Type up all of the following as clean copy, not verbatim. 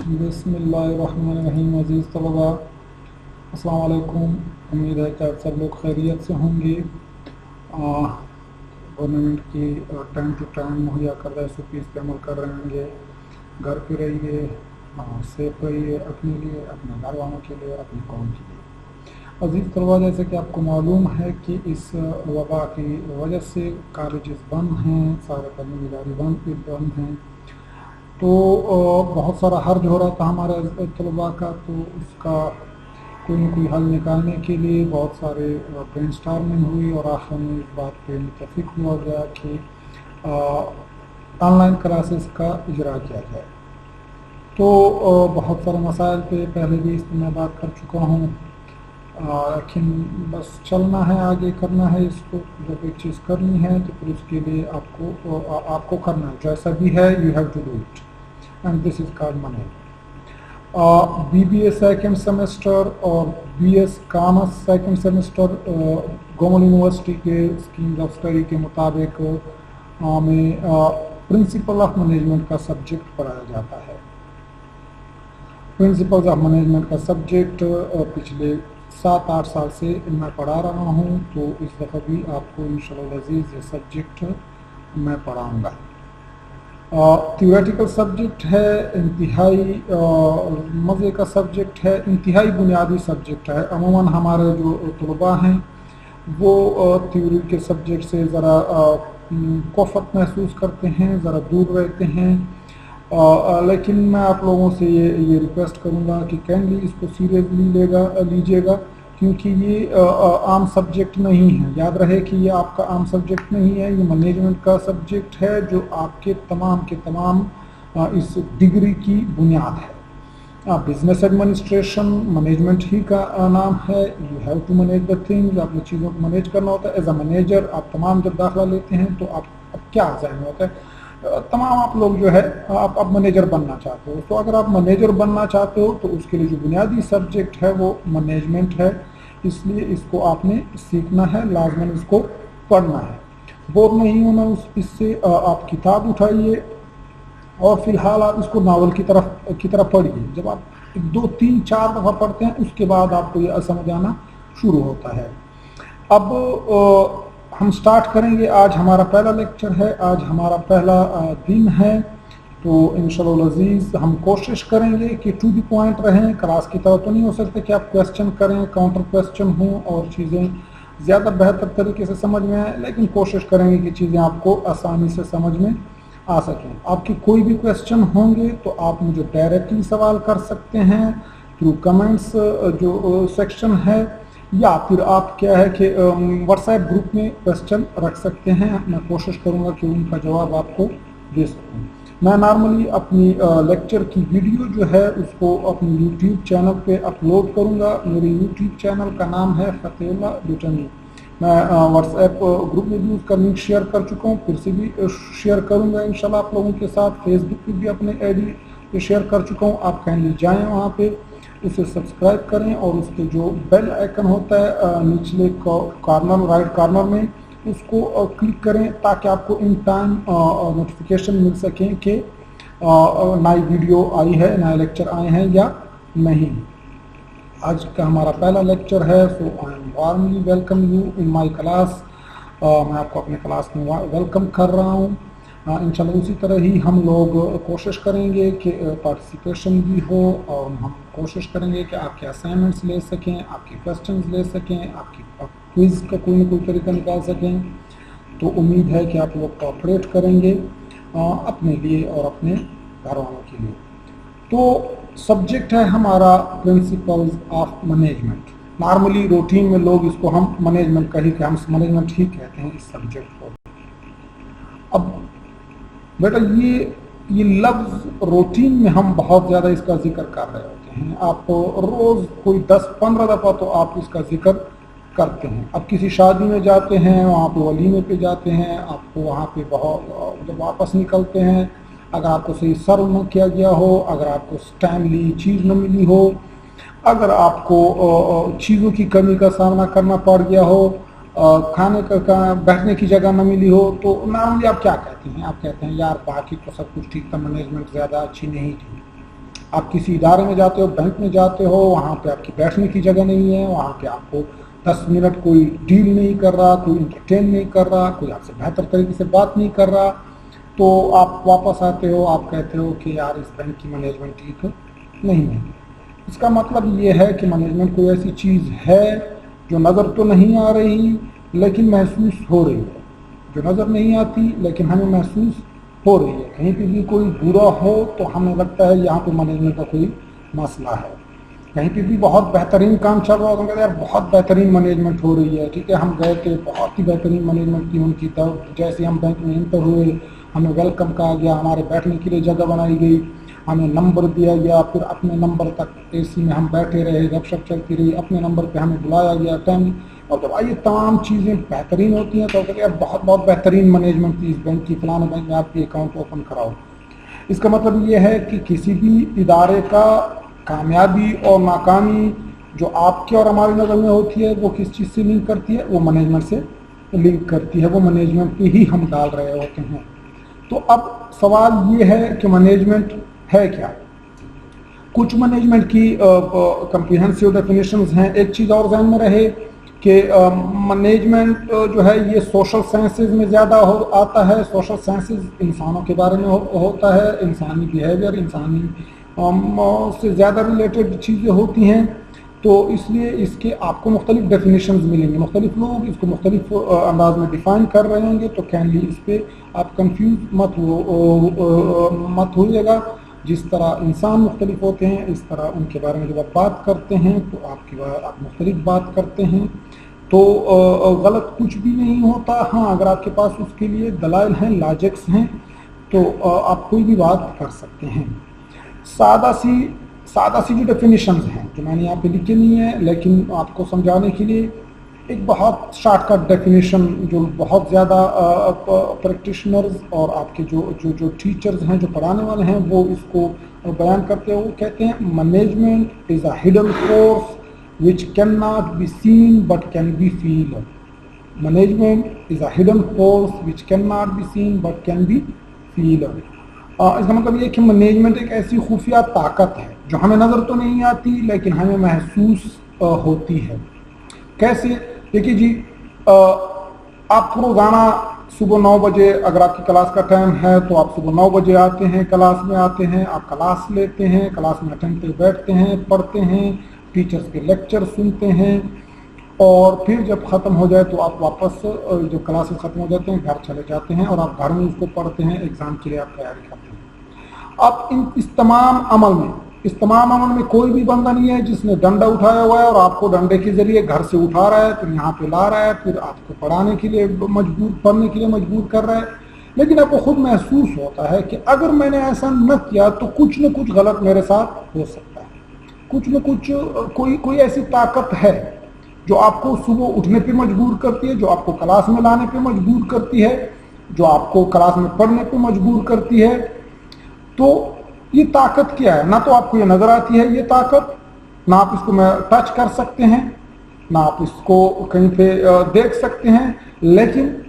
बिस्मिल्लाहिर्रहमानिर्रहीम। अज़ीज़ तलबा, अस्सलाम वालेकुम। उम्मीद है कि आप सब लोग खैरियत से होंगे। गवर्नमेंट की टाइम टू टाइम मुहैया करदा SOPs पे अमल कर रहे होंगे। घर पे रहिए, सेफ रहिए, अपने लिए, अपने घर वालों के लिए, अपनी कौम के लिए। अज़ीज़ तलबा, जैसे कि आपको मालूम है कि इस वबा की वजह से कॉलेजेस बंद हैं, सारे तालीमी इदारे बंद हैं, तो बहुत सारा हर्ज हो रहा था हमारे तलबा का। तो उसका कोई न कोई हल निकालने के लिए बहुत सारे ब्रेनस्टॉर्मिंग हुई और आखिर में इस बात पे मुत्तफिक हुआ गया कि ऑनलाइन क्लासेस का इजरा किया जाए। तो बहुत सारे मसाइल पे पहले भी इस पर मैं बात कर चुका हूँ, लेकिन बस चलना है, आगे करना है इसको। जब एक चीज़ करनी है तो फिर उसके लिए आपको करना है, जैसा भी है you have to do it, and this is called money. BBA second semester और BS commerce second semester government university के स्कीम्स ऑफ स्टडी के मुताबिक में प्रिंसिपल ऑफ मैनेजमेंट का सब्जेक्ट पढ़ाया जाता है। प्रिंसिपल्स ऑफ मैनेजमेंट का सब्जेक्ट पिछले 7-8 साल से मैं पढ़ा रहा हूँ, तो इस दफ़ा भी आपको इंशाअल्लाह अज़ीज़ ये सब्जेक्ट मैं पढ़ाऊँगा। थियोरेटिकल सब्जेक्ट है, इंतहाई मज़े का सब्जेक्ट है, इंतहाई बुनियादी सब्जेक्ट है। अमूमन हमारे जो तलबा हैं वो थ्योरी के सब्जेक्ट से ज़रा कोफत महसूस करते हैं, ज़रा दूर रहते हैं, लेकिन मैं आप लोगों से ये रिक्वेस्ट करूँगा कि काइंडली इसको सीरियसली लीजिएगा, क्योंकि ये आम सब्जेक्ट नहीं है। याद रहे कि ये आपका आम सब्जेक्ट नहीं है, ये मैनेजमेंट का सब्जेक्ट है जो आपके तमाम के तमाम इस डिग्री की बुनियाद है। बिजनेस एडमिनिस्ट्रेशन मैनेजमेंट ही का नाम है। You have to manage the things, आपने चीज़ों को मैनेज करना होता है। एज अ मैनेजर आप तमाम जब दाखिला लेते हैं तो आप क्या जहन होता है, तमाम आप लोग जो है आप मैनेजर बनना चाहते हो। तो अगर आप मैनेजर बनना चाहते हो तो उसके लिए जो बुनियादी सब्जेक्ट है वो मैनेजमेंट है, इसलिए इसको आपने सीखना है, लाजमन इसको पढ़ना है। बोर नहीं होना इससे। आप किताब उठाइए और फिलहाल आप इसको नावल की तरफ पढ़िए। जब आप 2-3-4 दफ़ा पढ़ते हैं उसके बाद आपको ये समझ आना शुरू होता है। अब हम स्टार्ट करेंगे। आज हमारा पहला लेक्चर है, आज हमारा पहला दिन है, तो इंशाअल्लाह अज़ीज़ हम कोशिश करेंगे कि टू द पॉइंट रहें। क्लास की तरह तो नहीं हो सकता कि आप क्वेश्चन करें, काउंटर क्वेश्चन हों और चीज़ें ज़्यादा बेहतर तरीके से समझ में आए, लेकिन कोशिश करेंगे कि चीज़ें आपको आसानी से समझ में आ सकें। आपके कोई भी क्वेश्चन होंगे तो आप मुझे डायरेक्टली सवाल कर सकते हैं थ्रू कमेंट्स जो सेक्शन है, या फिर आप क्या है कि व्हाट्सएप ग्रुप में क्वेश्चन रख सकते हैं। मैं कोशिश करूंगा कि उनका जवाब आपको दे सकूं। मैं नॉर्मली अपनी लेक्चर की वीडियो जो है उसको अपनी यूट्यूब चैनल पे अपलोड करूंगा। मेरे यूट्यूब चैनल का नाम है फतेहुल्लाह बिटनी। मैं व्हाट्सएप ग्रुप में भी उसका लिंक शेयर कर चुका हूँ, फिर से भी शेयर करूँगा इंशाल्लाह आप लोगों के साथ। फेसबुक पे भी अपने ID शेयर कर चुका हूँ। आप काइंडली जाएँ वहाँ पे, उसे सब्सक्राइब करें और उसके जो बेल आइकन होता है निचले कॉर्नर राइट कॉर्नर में, उसको क्लिक करें ताकि आपको इन टाइम नोटिफिकेशन मिल सकें कि नई वीडियो आई है, नए लेक्चर आए हैं या नहीं। आज का हमारा पहला लेक्चर है, so I am warmly welcome you in my class. मैं आपको अपने क्लास में वेलकम कर रहा हूँ। इंशाल्लाह उसी तरह ही हम लोग कोशिश करेंगे कि पार्टिसिपेशन भी हो, और हम कोशिश करेंगे कि आपके असाइनमेंट्स ले सकें, आपके क्वेश्चंस ले सकें, आपकी क्विज़ का कोई ना कोई तरीका निकाल सकें। तो उम्मीद है कि आप लोग कोऑपरेट करेंगे अपने लिए और अपने घर वालों के लिए। तो सब्जेक्ट है हमारा principles of management. Normally routine में लोग इसको हम मैनेजमेंट मैनेजमेंट ही कहते हैं इस सब्जेक्ट को। अब बेटा ये लफ्ज़ रूटीन में हम बहुत ज़्यादा इसका जिक्र कर रहे होते हैं। आप रोज़ कोई 10-15 दफ़ा तो आप इसका जिक्र करते हैं। अब किसी शादी में जाते हैं, वहाँ पे वलीमे पे जाते हैं, आपको वहाँ पे बहुत जब वापस निकलते हैं, अगर आपको सही सर्व न किया गया हो, अगर आपको टाइमली चीज़ न मिली हो, अगर आपको चीज़ों की कमी का सामना करना पड़ गया हो, खाने का बैठने की जगह न मिली हो, तो नॉर्मली आप क्या कहते हैं? आप कहते हैं यार बाकी तो सब कुछ ठीक था, मैनेजमेंट ज़्यादा अच्छी नहीं थी। आप किसी इदारे में जाते हो, बैंक में जाते हो, वहाँ पे आपकी बैठने की जगह नहीं है, वहाँ पे आपको 10 मिनट कोई डील नहीं कर रहा, कोई इंटरटेन नहीं कर रहा, कोई आपसे बेहतर तरीके से बात नहीं कर रहा, तो आप वापस आते हो, आप कहते हो कि यार इस बैंक की मैनेजमेंट ठीक नहीं है। इसका मतलब ये है कि मैनेजमेंट कोई ऐसी चीज़ है जो नज़र तो नहीं आ रही लेकिन महसूस हो रही है, जो नज़र नहीं आती लेकिन हमें महसूस हो रही है। कहीं पे भी कोई बुरा हो तो हमें लगता है यहाँ पे मैनेजमेंट का कोई मसला है। कहीं पे भी बहुत बेहतरीन काम चल रहा हो तो कहते हैं यार बहुत बेहतरीन मैनेजमेंट हो रही है, ठीक है, हम गए थे, बहुत ही बेहतरीन मैनेजमेंट की उनकी तरफ। जैसे हम बैंक में इंटर हुए, हमें वेलकम कहा गया, हमारे बैठने के लिए जगह बनाई गई, हमें नंबर दिया गया, फिर अपने नंबर तक एसी में हम बैठे रहे, गपशप चलती रही, अपने नंबर पे हमें बुलाया गया टाइम। और जब ये तमाम चीज़ें बेहतरीन होती हैं तो कहते हैं बहुत बहुत बेहतरीन मैनेजमेंट थी इस बैंक की, फलाने बैंक में आपकी अकाउंट ओपन कराओ। इसका मतलब ये है कि किसी भी इदारे का कामयाबी और नाकामी जो आपके और हमारी नज़र में होती है वो किस चीज़ से लिंक करती है, वो मैनेजमेंट से लिंक करती है, वो मैनेजमेंट पे ही हम डाल रहे होते हैं। तो अब सवाल ये है कि मैनेजमेंट है क्या। कुछ मैनेजमेंट की कम्प्रिहेंसिव डेफिनेशंस हैं। एक चीज़ और ध्यान में रहे कि मैनेजमेंट जो है ये सोशल साइंसेज में ज़्यादा आता है। सोशल साइंसेज इंसानों के बारे में होता है, इंसानी बिहेवियर, इंसानी से ज़्यादा रिलेटेड चीज़ें होती हैं, तो इसलिए इसके आपको मुख्तलिफ डेफिनेशंस मिलेंगे, मुख्तलिफ लोग इसको मुख्तलिफ अंदाज में डिफ़ाइन कर रहे होंगे, तो कैनली इस पर आप कंफ्यूज मत होइएगा। जिस तरह इंसान मुख्तलिफ होते हैं इस तरह उनके बारे में जब आप बात करते हैं तो आप मुख्तलिफ बात करते हैं, तो गलत कुछ भी नहीं होता। हाँ, अगर आपके पास उसके लिए दलाइल हैं, लॉजिक्स हैं, तो आप कोई भी बात कर सकते हैं। सादा सी जो डेफिनेशंस हैं जो मैंने यहाँ पे लिखी नहीं है, लेकिन आपको समझाने के लिए एक बहुत शॉर्टकट डेफिनेशन जो बहुत ज़्यादा प्रैक्टिशनर्स और आपके जो टीचर्स हैं, जो पढ़ाने वाले हैं, वो इसको बयान करते हैं। वो कहते हैं management is a hidden force which cannot be seen but can be feel. Management is a hidden force which cannot be seen but can be feel. इसका मतलब ये कि मैनेजमेंट एक ऐसी खुफिया ताकत है जो हमें नज़र तो नहीं आती लेकिन हमें महसूस होती है। कैसे? देखिए जी, आप रोज़ाना सुबह 9 बजे अगर आपकी क्लास का टाइम है तो आप सुबह 9 बजे आते हैं, क्लास में आते हैं, आप क्लास लेते हैं, क्लास में अटेंड पे बैठते हैं, पढ़ते हैं, टीचर्स के लेक्चर सुनते हैं, और फिर जब ख़त्म हो जाए तो आप वापस जब क्लासेस ख़त्म हो जाते हैं घर चले जाते हैं और आप घर में उसको पढ़ते हैं, एग्ज़ाम के लिए आप तैयारी करते हैं। अब इस तमाम अमल में कोई भी बंदा नहीं है जिसने डंडा उठाया हुआ है और आपको डंडे के ज़रिए घर से उठा रहा है, फिर यहाँ पे ला रहा है, फिर आपको पढ़ने के लिए मजबूर कर रहा है। लेकिन आपको खुद महसूस होता है कि अगर मैंने ऐसा न किया तो कुछ न कुछ गलत मेरे साथ हो सकता है, कुछ न कुछ कोई ऐसी ताकत है जो आपको सुबह उठने पे मजबूर करती है, जो आपको क्लास में लाने पे मजबूर करती है, जो आपको क्लास में पढ़ने पे मजबूर करती है। तो ये ताकत क्या है? ना तो आपको ये नज़र आती है ये ताकत, ना आप इसको टच कर सकते हैं, ना आप इसको कहीं पे देख सकते हैं, लेकिन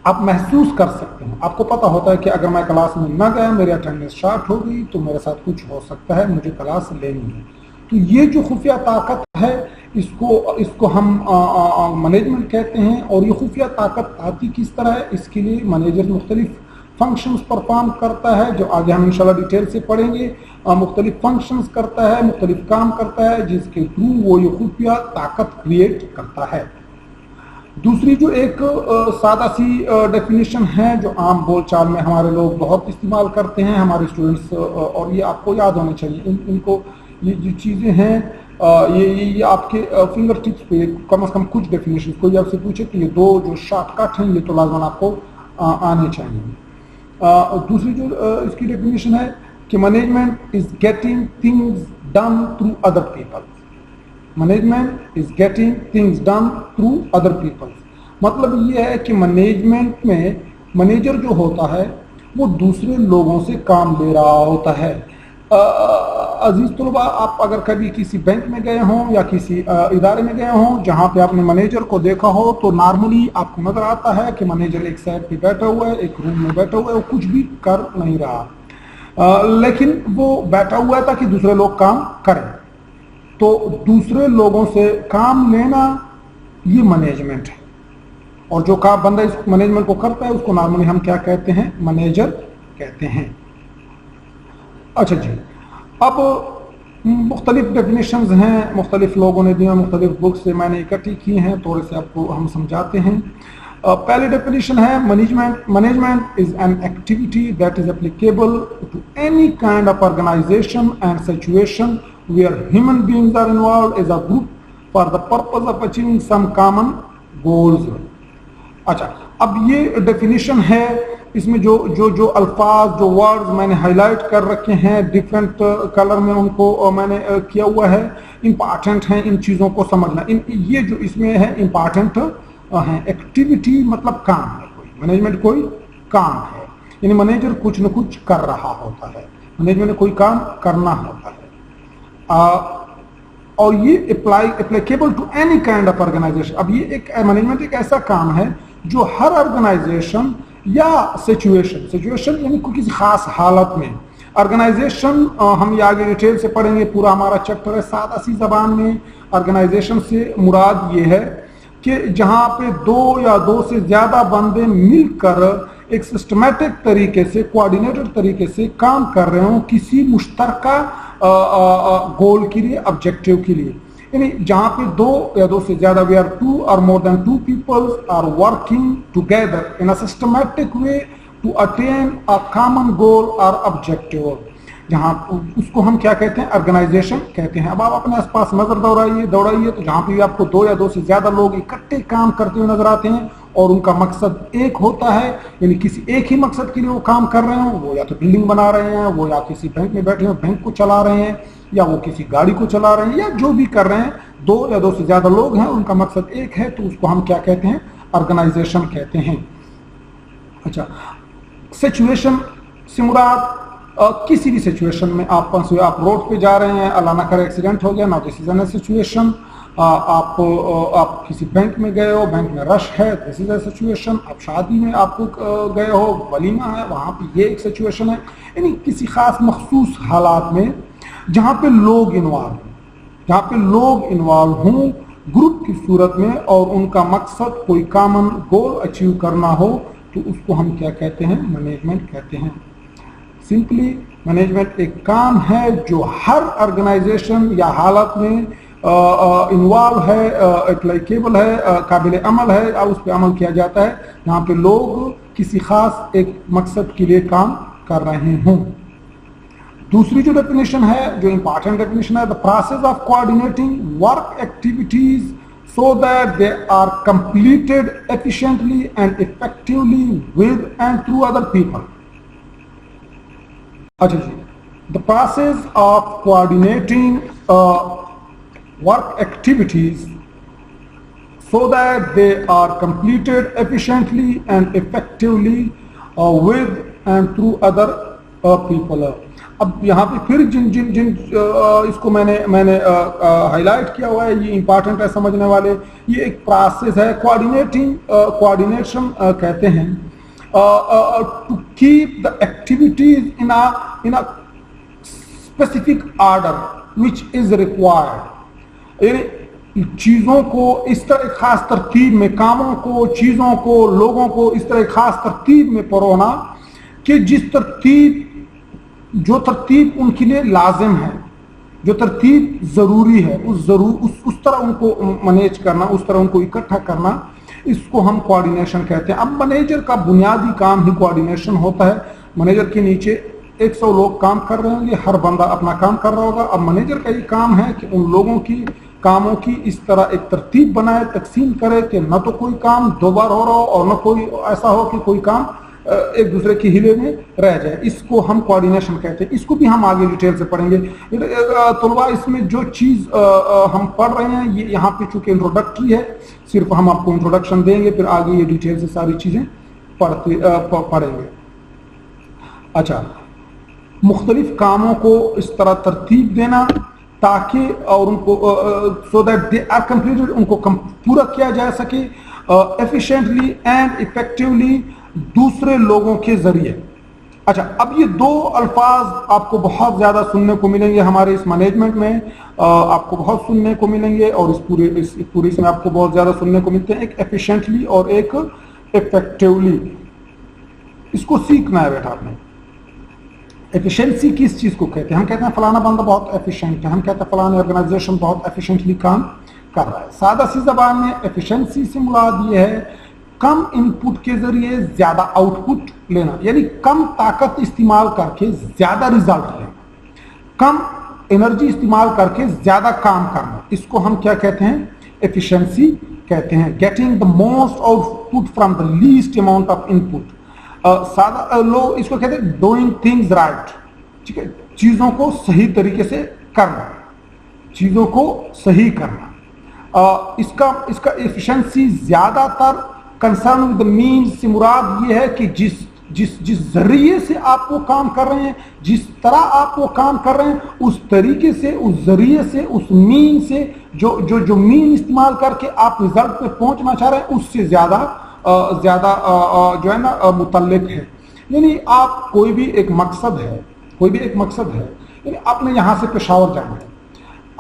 आप महसूस कर सकते हैं। आपको पता होता है कि अगर मैं क्लास में ना गया, मेरी अटेंडेंस शॉर्ट हो गई तो मेरे साथ कुछ हो सकता है, मुझे क्लास लेनी है। तो ये जो खुफिया ताकत है इसको हम मैनेजमेंट कहते हैं। और ये खुफिया ताकत आती किस तरह है, इसके लिए मैनेजर मुख्तलिफ फंक्शंस परफॉर्म करता है, जो आगे हम इंशाल्लाह डिटेल से पढ़ेंगे। मुख्तलिफ फंक्शंस करता है, मुख्तलिफ काम करता है, जिसके थ्रू वो ये खुफिया ताकत क्रिएट करता है। दूसरी जो एक सादा सी डेफिनेशन है जो आम बोलचाल में हमारे लोग बहुत इस्तेमाल करते हैं, हमारे स्टूडेंट्स, और ये आपको याद होने चाहिए, इनको ये जो चीज़ें हैं ये आपके फिंगर टिप्स पे कम से कम कुछ डेफिनेशन, कोई आपसे पूछे तो ये दो जो शॉर्टकट हैं ये तो लाजमन आपको आने चाहिए। दूसरी जो इसकी डेफिनेशन है कि management is getting things done through other people. Management is getting things done through other people, मतलब ये है कि मैनेजमेंट में मैनेजर जो होता है वो दूसरे लोगों से काम ले रहा होता है। अजीज तलबा, आप अगर कभी किसी बैंक में गए हों या किसी इदारे में गए हों जहाँ पे आपने मैनेजर को देखा हो, तो नॉर्मली आपको नज़र आता है कि मैनेजर एक साइड पे बैठा हुआ है, एक रूम में बैठा हुआ है, वो कुछ भी कर नहीं रहा। लेकिन वो बैठा हुआ था कि दूसरे लोग काम करें। तो दूसरे लोगों से काम लेना ये मैनेजमेंट है, और जो काम बंदा इस मैनेजमेंट को करता है उसको नॉर्मली हम क्या कहते हैं, मैनेजर कहते हैं। अच्छा जी, अब मुख्तलिफ डेफिनेशंस हैं, मुख्तलिफ लोगों ने दिया, मुख्तलिफ बुक्स से मैंने इकट्ठी की हैं, थोड़े से आपको हम समझाते हैं। पहली डेफिनेशन है management is an activity that is applicable to any kind of organisation and situation where human beings are involved as a group for the purpose of achieving some common goals. अच्छा, अब ये definition है, इसमें जो अल्फाज, जो words मैंने highlight कर रखे हैं डिफरेंट कलर में, उनको मैंने किया हुआ है, इम्पॉर्टेंट हैं इन चीज़ों को समझना। ये जो इसमें है इम्पॉर्टेंट है। एक्टिविटी मतलब काम है, कोई मैनेजमेंट कोई काम है, यानी मैनेजर कुछ न कुछ कर रहा होता है, मैनेजमेंट ने कोई काम करना होता है। और ये applicable to any kind of organisation. अब ये एक मैनेजमेंट एक ऐसा काम है जो हर ऑर्गेनाइजेशन या सिचुएशन यानी कोई किसी खास हालत में, ऑर्गेनाइजेशन हम ये आगे डिटेल से पढ़ेंगे, पूरा हमारा चैप्टर है सादा सी जबान में। ऑर्गेनाइजेशन से मुराद ये है कि जहाँ पे दो या दो से ज़्यादा बंदे मिलकर एक सिस्टमेटिक तरीके से, कोऑर्डिनेटेड तरीके से काम कर रहे हों किसी मुश्तरका गोल के लिए, ऑब्जेक्टिव के लिए। यानी जहाँ पे दो या दो से ज़्यादा, वी आर टू और more than two peoples are working together in a systematic way to attain a common goal और ऑब्जेक्टिव, जहाँ उसको हम क्या कहते हैं, ऑर्गेनाइजेशन कहते हैं। अब आप अपने आसपास नजर दौड़ाइए तो जहाँ पे भी आपको दो या दो से ज्यादा लोग इकट्ठे काम करते हुए नजर आते हैं और उनका मकसद एक होता है, यानी किसी एक ही मकसद के लिए वो काम कर रहे हो, वो या तो बिल्डिंग बना रहे हैं, वो या किसी बैंक में बैठे हो बैंक को चला रहे हैं, या वो किसी गाड़ी को चला रहे हैं, या जो भी कर रहे हैं, दो या दो से ज्यादा लोग हैं, उनका मकसद एक है, तो उसको हम क्या कहते हैं, ऑर्गेनाइजेशन कहते हैं। अच्छा, सिचुएशन से मुराद किसी भी सिचुएशन में आप रोड पे जा रहे हैं, अल्लाह ना करे एक्सीडेंट हो गया, now this is an situation. आप किसी बैंक में गए हो, बैंक में रश है, दिस इज अ सिचुएशन। आप शादी में आपको गए हो, वलीमा है, वहाँ पे ये एक सिचुएशन है। यानी किसी खास मखसूस हालात में जहाँ पे लोग इन्वॉल्व हों ग्रुप की सूरत में, और उनका मकसद कोई कॉमन गोल अचीव करना हो, तो उसको हम क्या कहते हैं, मैनेजमेंट कहते हैं। सिंपली मैनेजमेंट एक काम है जो हर ऑर्गेनाइजेशन या हालत में इन्वॉल्व है, एप्लीकेबल है, काबिल अमल है, और उस पर अमल किया जाता है जहाँ पे लोग किसी खास एक मकसद के लिए काम कर रहे हों। दूसरी जो डेफिनेशन है, जो इंपॉर्टेंट डेफिनेशन है, the process of coordinating work activities so that they are completed efficiently and effectively with and through other people. अच्छा जी, the process of coordinating work activities so that they are completed efficiently and effectively with and through other people. अब यहाँ पे फिर जिन इसको मैंने highlight किया हुआ है, ये इंपॉर्टेंट है समझने वाले। ये एक प्रोसेस है, कोऑर्डिनेशन कहते हैं, to keep the activities in a specific order which is required. यानी चीज़ों को इस तरह खास तरतीब में, कामों को, चीज़ों को, लोगों को इस तरह खास तरतीब में परोना कि जिस तरतीब, जो तरतीब उनके लिए लाजिम है, जो तरतीब ज़रूरी है, उस तरह उनको मैनेज करना, उस तरह उनको इकट्ठा करना, इसको हम कोऑर्डिनेशन कहते हैं। अब मैनेजर का बुनियादी काम ही कोऑर्डिनेशन होता है। मैनेजर के नीचे 100 लोग काम कर रहे होंगे, हर बंदा अपना काम कर रहा होगा। अब मैनेजर का ये काम है कि उन लोगों की कामों की इस तरह एक तरतीब बनाए, तकसीम करे कि न तो कोई काम दो बार हो रहा हो और न कोई ऐसा हो कि कोई काम एक दूसरे की हिले में रह जाए। इसको हम कोऑर्डिनेशन कहते हैं। इसको भी हम आगे डिटेल से पढ़ेंगे। तलबा, इसमें जो चीज़ हम पढ़ रहे हैं, ये यहाँ पे चूँकि इंट्रोडक्टरी है, सिर्फ हम आपको इंट्रोडक्शन देंगे, फिर आगे ये डिटेल से सारी चीज़ें पढ़ेंगे। अच्छा, मुख्तलिफ कामों को इस तरह तरतीब देना ताकि और उनको so that they are completed, उनको पूरा किया जा सके एफिशिएंटली एंड इफेक्टिवली दूसरे लोगों के जरिए। अच्छा, अब ये दो अल्फाज आपको बहुत ज़्यादा सुनने को मिलेंगे हमारे इस मैनेजमेंट में, आपको बहुत सुनने को मिलेंगे, और इस पूरे इसमें आपको बहुत ज़्यादा सुनने को मिलते हैं, एक एफिशिएंटली और एक इफेक्टिवली। इसको सीखना है बेटा आपने। एफिशिएंसी किस चीज़ को कहते हैं? हम कहते हैं फलाना बंदा बहुत एफिशिएंट है, हम कहते हैं फलाना ऑर्गेनाइजेशन बहुत एफिशिएंटली काम कर रहा है। सादा सी जबान में एफिशिएंसी से मुराद ये है कम इनपुट के जरिए ज्यादा आउटपुट लेना, यानी कम ताकत इस्तेमाल करके ज्यादा रिजल्ट लेना, कम एनर्जी इस्तेमाल करके ज्यादा काम करना। इसको हम क्या कहते हैं? एफिशिएंसी कहते हैं। Getting the most output from the least amount of input. सादा लोग इसको कहते हैं डूइंग थिंग्स राइट, ठीक है, चीजों को सही तरीके से करना, चीजों को सही करना। इसका एफिशिएंसी ज्यादातर कंसर्न विद द मीन्स से मुराद ये है कि जिस जरिए से आप वो काम कर रहे हैं, जिस तरह आप वो काम कर रहे हैं, उस तरीके से, उस जरिए से, उस मीन से, जो मीन इस्तेमाल करके आप रिजल्ट पे पहुंचना चाह रहे हैं, उससे ज्यादा जो है ना मुतल्लिक है। यानी आप कोई भी एक मकसद है, यानी आपने यहाँ से पेशावर जाना है।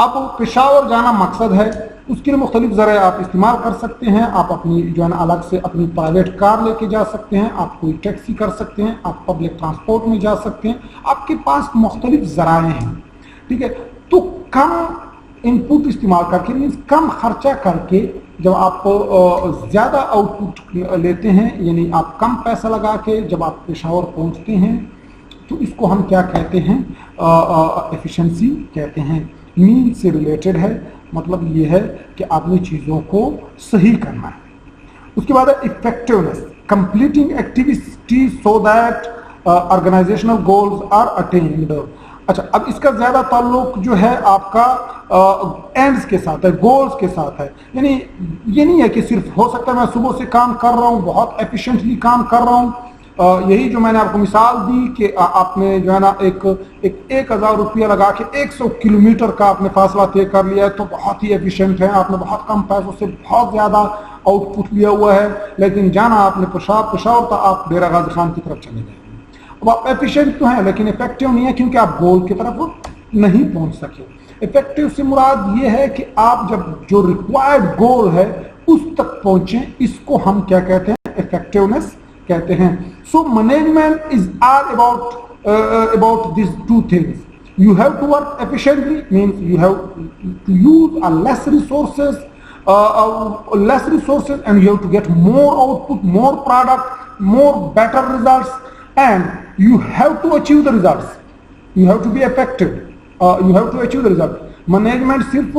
अब पेशावर जाना मकसद है, उसके लिए मुख्तलिफ ज़राए आप इस्तेमाल कर सकते हैं। आप अपनी जो है ना अलग से अपनी प्राइवेट कार लेके जा सकते हैं, आप कोई टैक्सी कर सकते हैं, आप पब्लिक ट्रांसपोर्ट में जा सकते हैं, आपके पास मुख्तलिफ ज़राए हैं, ठीक है। तो कम इनपुट इस्तेमाल करके, मीन्स कम खर्चा करके जब आप ज़्यादा आउटपुट लेते हैं, यानी आप कम पैसा लगा के जब आप पेशावर पहुँचते हैं, तो इसको हम क्या कहते हैं? एफिशिएंसी कहते हैं। मीन से रिलेटेड है, मतलब ये है कि आपने चीज़ों को सही करना है। उसके बाद effectiveness, completing activity so that organisational goals are attend. अच्छा, अब इसका ज़्यादा ताल्लुक जो है आपका एंड्स के साथ है, गोल्स के साथ है। यानी ये नहीं है कि सिर्फ हो सकता है मैं सुबह से काम कर रहा हूँ, बहुत एफिशिएंटली काम कर रहा हूँ। यही जो मैंने आपको मिसाल दी कि आपने जो है ना एक 1000 रुपया लगा के 100 किलोमीटर का आपने फासला तय कर लिया है, तो बहुत ही एफिशिएंट है, आपने बहुत कम पैसों से बहुत ज़्यादा आउटपुट लिया हुआ है। लेकिन जाना आपने पेशावर था, आप डेरा गाजी खान की तरफ चले गए। अब आप एफिशिएंट तो हैं लेकिन इफेक्टिव नहीं है, क्योंकि आप गोल की तरफ नहीं पहुंच सके। इफेक्टिव से मुराद ये है कि आप जब जो रिक्वायर्ड गोल है उस तक पहुंचे, इसको हम क्या कहते हैं? इफेक्टिवनेस कहते हैं। So management is all about these two things. You have to work efficiently, means you have to use less resources, and you have to get more output, more product, more better results, and you have to achieve the results. You have to be effective. You have to achieve the result. Management सिर्फ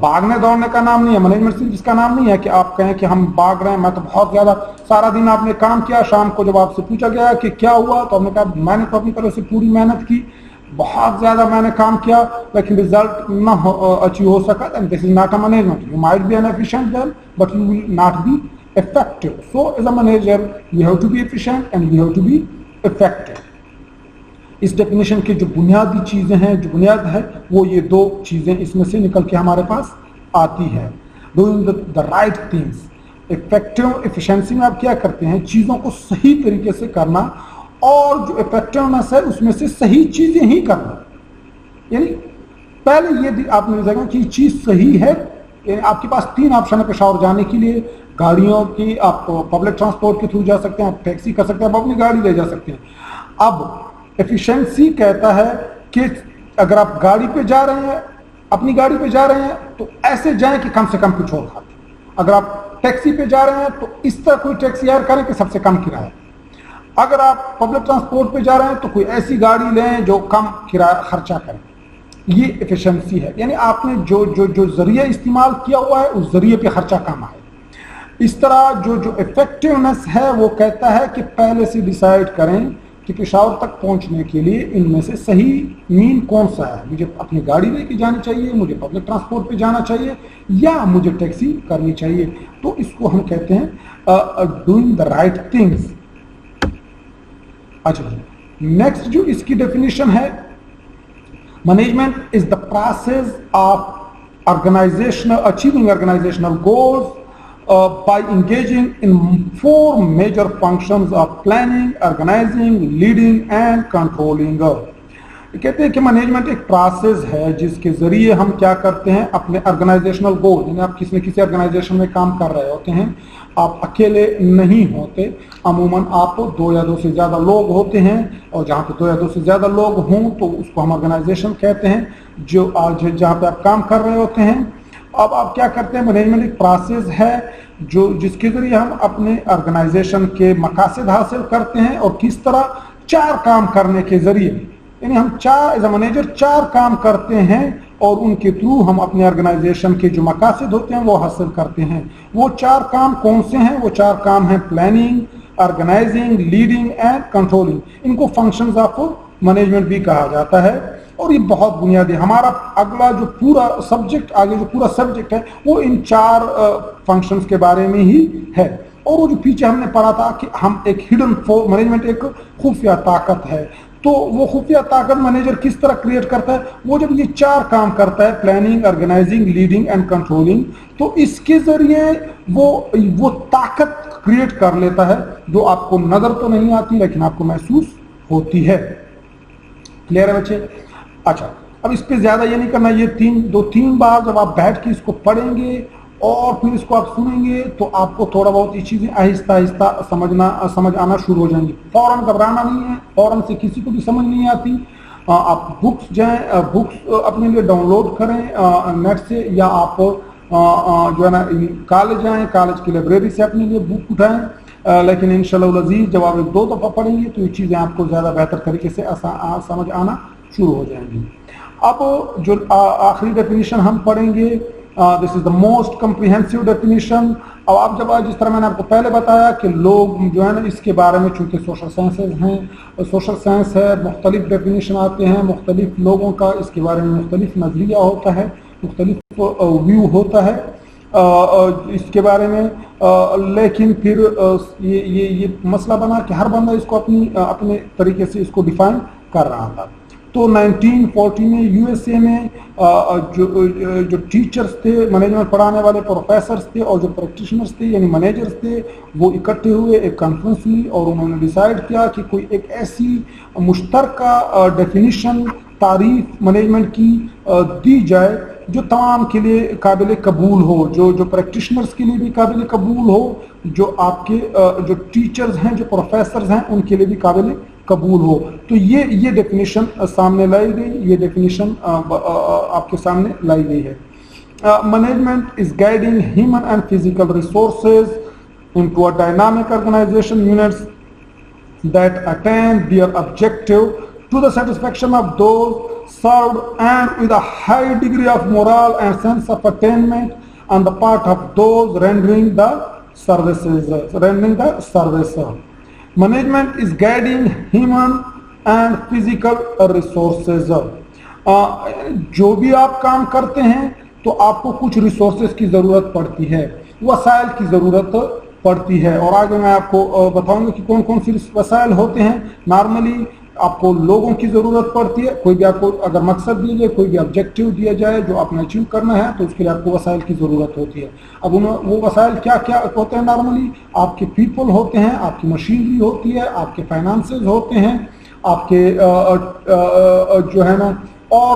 भागने दौड़ने का नाम नहीं है। Management सिर्फ इसका नाम नहीं है कि आप कहें कि हम भाग रहे हैं, मैं तो बहुत ज्यादा सारा दिन आपने काम किया, शाम को जब आपसे पूछा गया कि क्या हुआ, तो आपने कहा मैंने तो अपनी तरफ से पूरी मेहनत की, बहुत ज्यादा मैंने काम किया, लेकिन रिजल्ट ना अचीव हो सका। And this is not a management. You might be N efficient girl, but you will not be effective. So as a manager you have to be efficient and you have to be effective. इस definition की जो बुनियादी चीजें हैं, जो बुनियाद है, वो ये दो चीजें इसमें से निकल के हमारे पास आती है। Doing the right things. Effective efficiency में आप क्या करते हैं? चीजों को सही तरीके से करना, और जो इफेक्टिवनेस है उसमें से सही चीजें ही करना। यानी पहले ये आपने देखा कि चीज सही है। आपके पास 3 ऑप्शन है पेशावर जाने के लिए। गाड़ियों की, आप पब्लिक ट्रांसपोर्ट के थ्रू जा सकते हैं, आप टैक्सी कर सकते हैं, आप अपनी गाड़ी ले जा सकते हैं। अब एफिशिएंसी कहता है कि अगर आप गाड़ी पे जा रहे हैं, अपनी गाड़ी पे जा रहे हैं, तो ऐसे जाएं कि कम से कम कुछ और खाते। अगर आप टैक्सी पे जा रहे हैं तो इस तरह कोई टैक्सी हायर करें कि सबसे कम किराया। अगर आप पब्लिक ट्रांसपोर्ट पे जा रहे हैं तो कोई ऐसी गाड़ी लें जो कम किराया खर्चा करे। ये एफिशिएंसी है, यानी आपने जो जरिया इस्तेमाल किया हुआ है उस जरिए पे खर्चा कम आए। इस तरह जो इफेक्टिवनेस है वो कहता है कि पहले से डिसाइड करें कि पेशावर तक पहुंचने के लिए इनमें से सही मीन कौन सा है। मुझे अपनी गाड़ी लेके जानी चाहिए, मुझे पब्लिक ट्रांसपोर्ट पे जाना चाहिए, या मुझे टैक्सी करनी चाहिए। तो इसको हम कहते हैं डूइंग द राइट थिंग्स। अच्छा, नेक्स्ट जो इसकी डेफिनेशन है, management is the process of achieving organisational goals by engaging in 4 major functions of planning, organizing, leading and controlling. कहते हैं कि मैनेजमेंट एक प्रोसेस है जिसके जरिए हम क्या करते हैं, अपने ऑर्गेनाइजेशनल गोल, यानी आप किसी ऑर्गेनाइजेशन में काम कर रहे होते हैं, आप अकेले नहीं होते, अमूमन आप 2 या 2 से ज़्यादा लोग होते हैं, और जहाँ पे 2 या 2 से ज़्यादा लोग हों तो उसको हम ऑर्गेनाइजेशन कहते हैं, जो आज जहाँ पे आप काम कर रहे होते हैं। अब आप क्या करते हैं, मैनेजमेंट एक प्रोसेस है जो जिसके जरिए हम अपने ऑर्गेनाइजेशन के मकासद हासिल करते हैं, और किस तरह 4 काम करने के जरिए, यानी हम 4 एज ए मैनेजर 4 काम करते हैं और उनके थ्रू हम अपने ऑर्गेनाइजेशन के जो मकासद होते हैं वो हासिल करते हैं। वो 4 काम कौन से हैं? वो 4 काम हैं planning, organising, leading and controlling. इनको फंक्शंस ऑफ मैनेजमेंट भी कहा जाता है, और ये बहुत बुनियादी, हमारा अगला जो पूरा सब्जेक्ट, आगे जो पूरा सब्जेक्ट है वो इन 4 फंक्शंस के बारे में ही है। और वो जो पीछे हमने पढ़ा था कि हम एक हिडन फोर्स, मैनेजमेंट एक खुफिया ताकत है, तो वो खुफिया ताकत मैनेजर किस तरह क्रिएट करता है? वो जब ये 4 काम करता है, planning, organising, leading and controlling, तो इसके जरिए वो ताकत क्रिएट कर लेता है जो आपको नजर तो नहीं आती लेकिन आपको महसूस होती है। क्लियर है बच्चे? अच्छा, अब इस पे ज्यादा ये नहीं करना, ये 3 बार जब आप बैठ के इसको पढ़ेंगे और फिर इसको आप सुनेंगे तो आपको थोड़ा बहुत ये चीजें आहिस्ता आहिस्ता समझ आना शुरू हो जाएंगी। फौरन घबराना नहीं है, फौरन से किसी को भी समझ नहीं आती। आप बुक्स अपने लिए डाउनलोड करें नेट से, या आप जो है ना कॉलेज जाएं, कॉलेज की लाइब्रेरी से अपने लिए बुक उठाएं, लेकिन इंशाअल्लाह अज़ीज़ जब आप 1-2 दफ़ा पढ़ेंगे तो ये चीज़ें आपको ज़्यादा बेहतर तरीके से समझ आना शुरू हो जाएंगी। अब जो आखिरी डेफिनेशन हम पढ़ेंगे, this is the most comprehensive definition. अब आप जब जिस तरह मैंने आपको पहले बताया कि लोग जो है ना इसके बारे में, चूँकि सोशल साइंसेज हैं, सोशल साइंस है, मुख्तलिफ डेफिनेशन आते हैं, मुख्तलिफ लोगों का इसके बारे में मुख्तलिफ नज़रिया होता है, मुख्तलिफ व्यू होता है इसके बारे में, लेकिन फिर ये मसला बना कि हर बंदा इसको अपने तरीके से इसको डिफाइन कर रहा था। तो 1940 में यूएसए में जो टीचर्स थे, मैनेजमेंट पढ़ाने वाले प्रोफेसर्स थे, और जो प्रैक्टिशनर्स थे यानी मैनेजर्स थे, वो इकट्ठे हुए, एक कॉन्फ्रेंस हुई और उन्होंने डिसाइड किया कि कोई एक ऐसी मुश्तरका डेफिनेशन तारीफ मैनेजमेंट की दी जाए जो तमाम के लिए काबिल कबूल हो, जो प्रैक्टिशनर्स के लिए भी काबिल कबूल हो, जो आपके जो टीचर्स हैं, जो प्रोफेसर्स हैं, उनके लिए भी काबिल कबूल हो। तो ये डेफिनेशन सामने लाई गई, ये डेफिनेशन आपके सामने लाई गई है। Management is guiding human and physical resources into a dynamic organisation units that attain their objective to the satisfaction of those served, and with a high degree of moral and sense of attainment on the part of those rendering the service. Management is guiding human and physical resources. जो भी आप काम करते हैं तो आपको कुछ resources की ज़रूरत पड़ती है, वसाइल की ज़रूरत पड़ती है, और आगे मैं आपको बताऊंगा कि कौन कौन सी वसाइल होते हैं। नॉर्मली आपको लोगों की ज़रूरत पड़ती है, कोई भी आपको अगर मकसद दिया जाए, कोई भी ऑब्जेक्टिव दिया जाए जो आपने अचीव करना है, तो उसके लिए आपको वसाइल की ज़रूरत होती है। अब वो वसाइल क्या क्या होते हैं? नॉर्मली आपके पीपल होते हैं, आपकी मशीनरी होती है, आपके फाइनेंसेस होते हैं, आपके जो है ना, और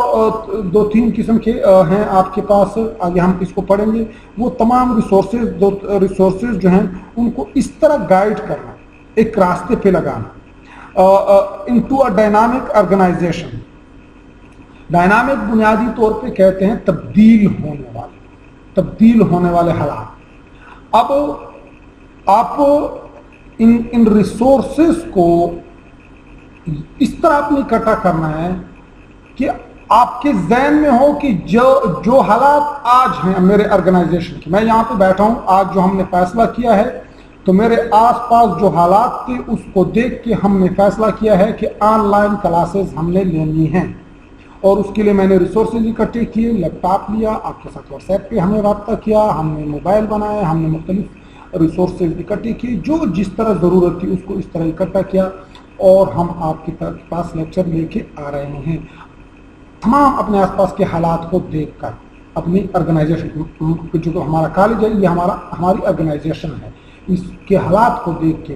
2-3 किस्म के हैं आपके पास, आगे हम इसको पढ़ेंगे। वो तमाम रिसोर्सेज जो हैं उनको इस तरह गाइड करना, एक रास्ते पे लगाना, into a dynamic organisation. Dynamic बुनियादी तौर पे कहते हैं तब्दील होने वाले हालात। अब आप इन रिसोर्सेज को इस तरह अपनी इकट्ठा करना है कि आपके ज़हन में हो कि जो हालात आज हैं मेरे ऑर्गेनाइजेशन के, मैं यहाँ पे बैठा हूँ, आज जो हमने फैसला किया है, तो मेरे आसपास जो हालात थे उसको देख के हमने फैसला किया है कि ऑनलाइन क्लासेस हमने लेनी हैं, और उसके लिए मैंने रिसोर्सेज इकट्ठे किए, लैपटॉप लिया, आपके साथ व्हाट्सएप पे हमने रब्ता किया, हमने मोबाइल बनाए, हमने मुख्तलिफ रिसोर्सेज इकट्ठे किए, जो जिस तरह ज़रूरत थी उसको इस तरह इकट्ठा किया, और हम आपके पास लेक्चर लेके आ रहे हैं तमाम अपने आसपास के हालात को देखकर। اپنی آرگنائزیشن جو ہمارا کالج ہے یہ ہماری آرگنائزیشن ہے، اس کے حالات کو دیکھ کے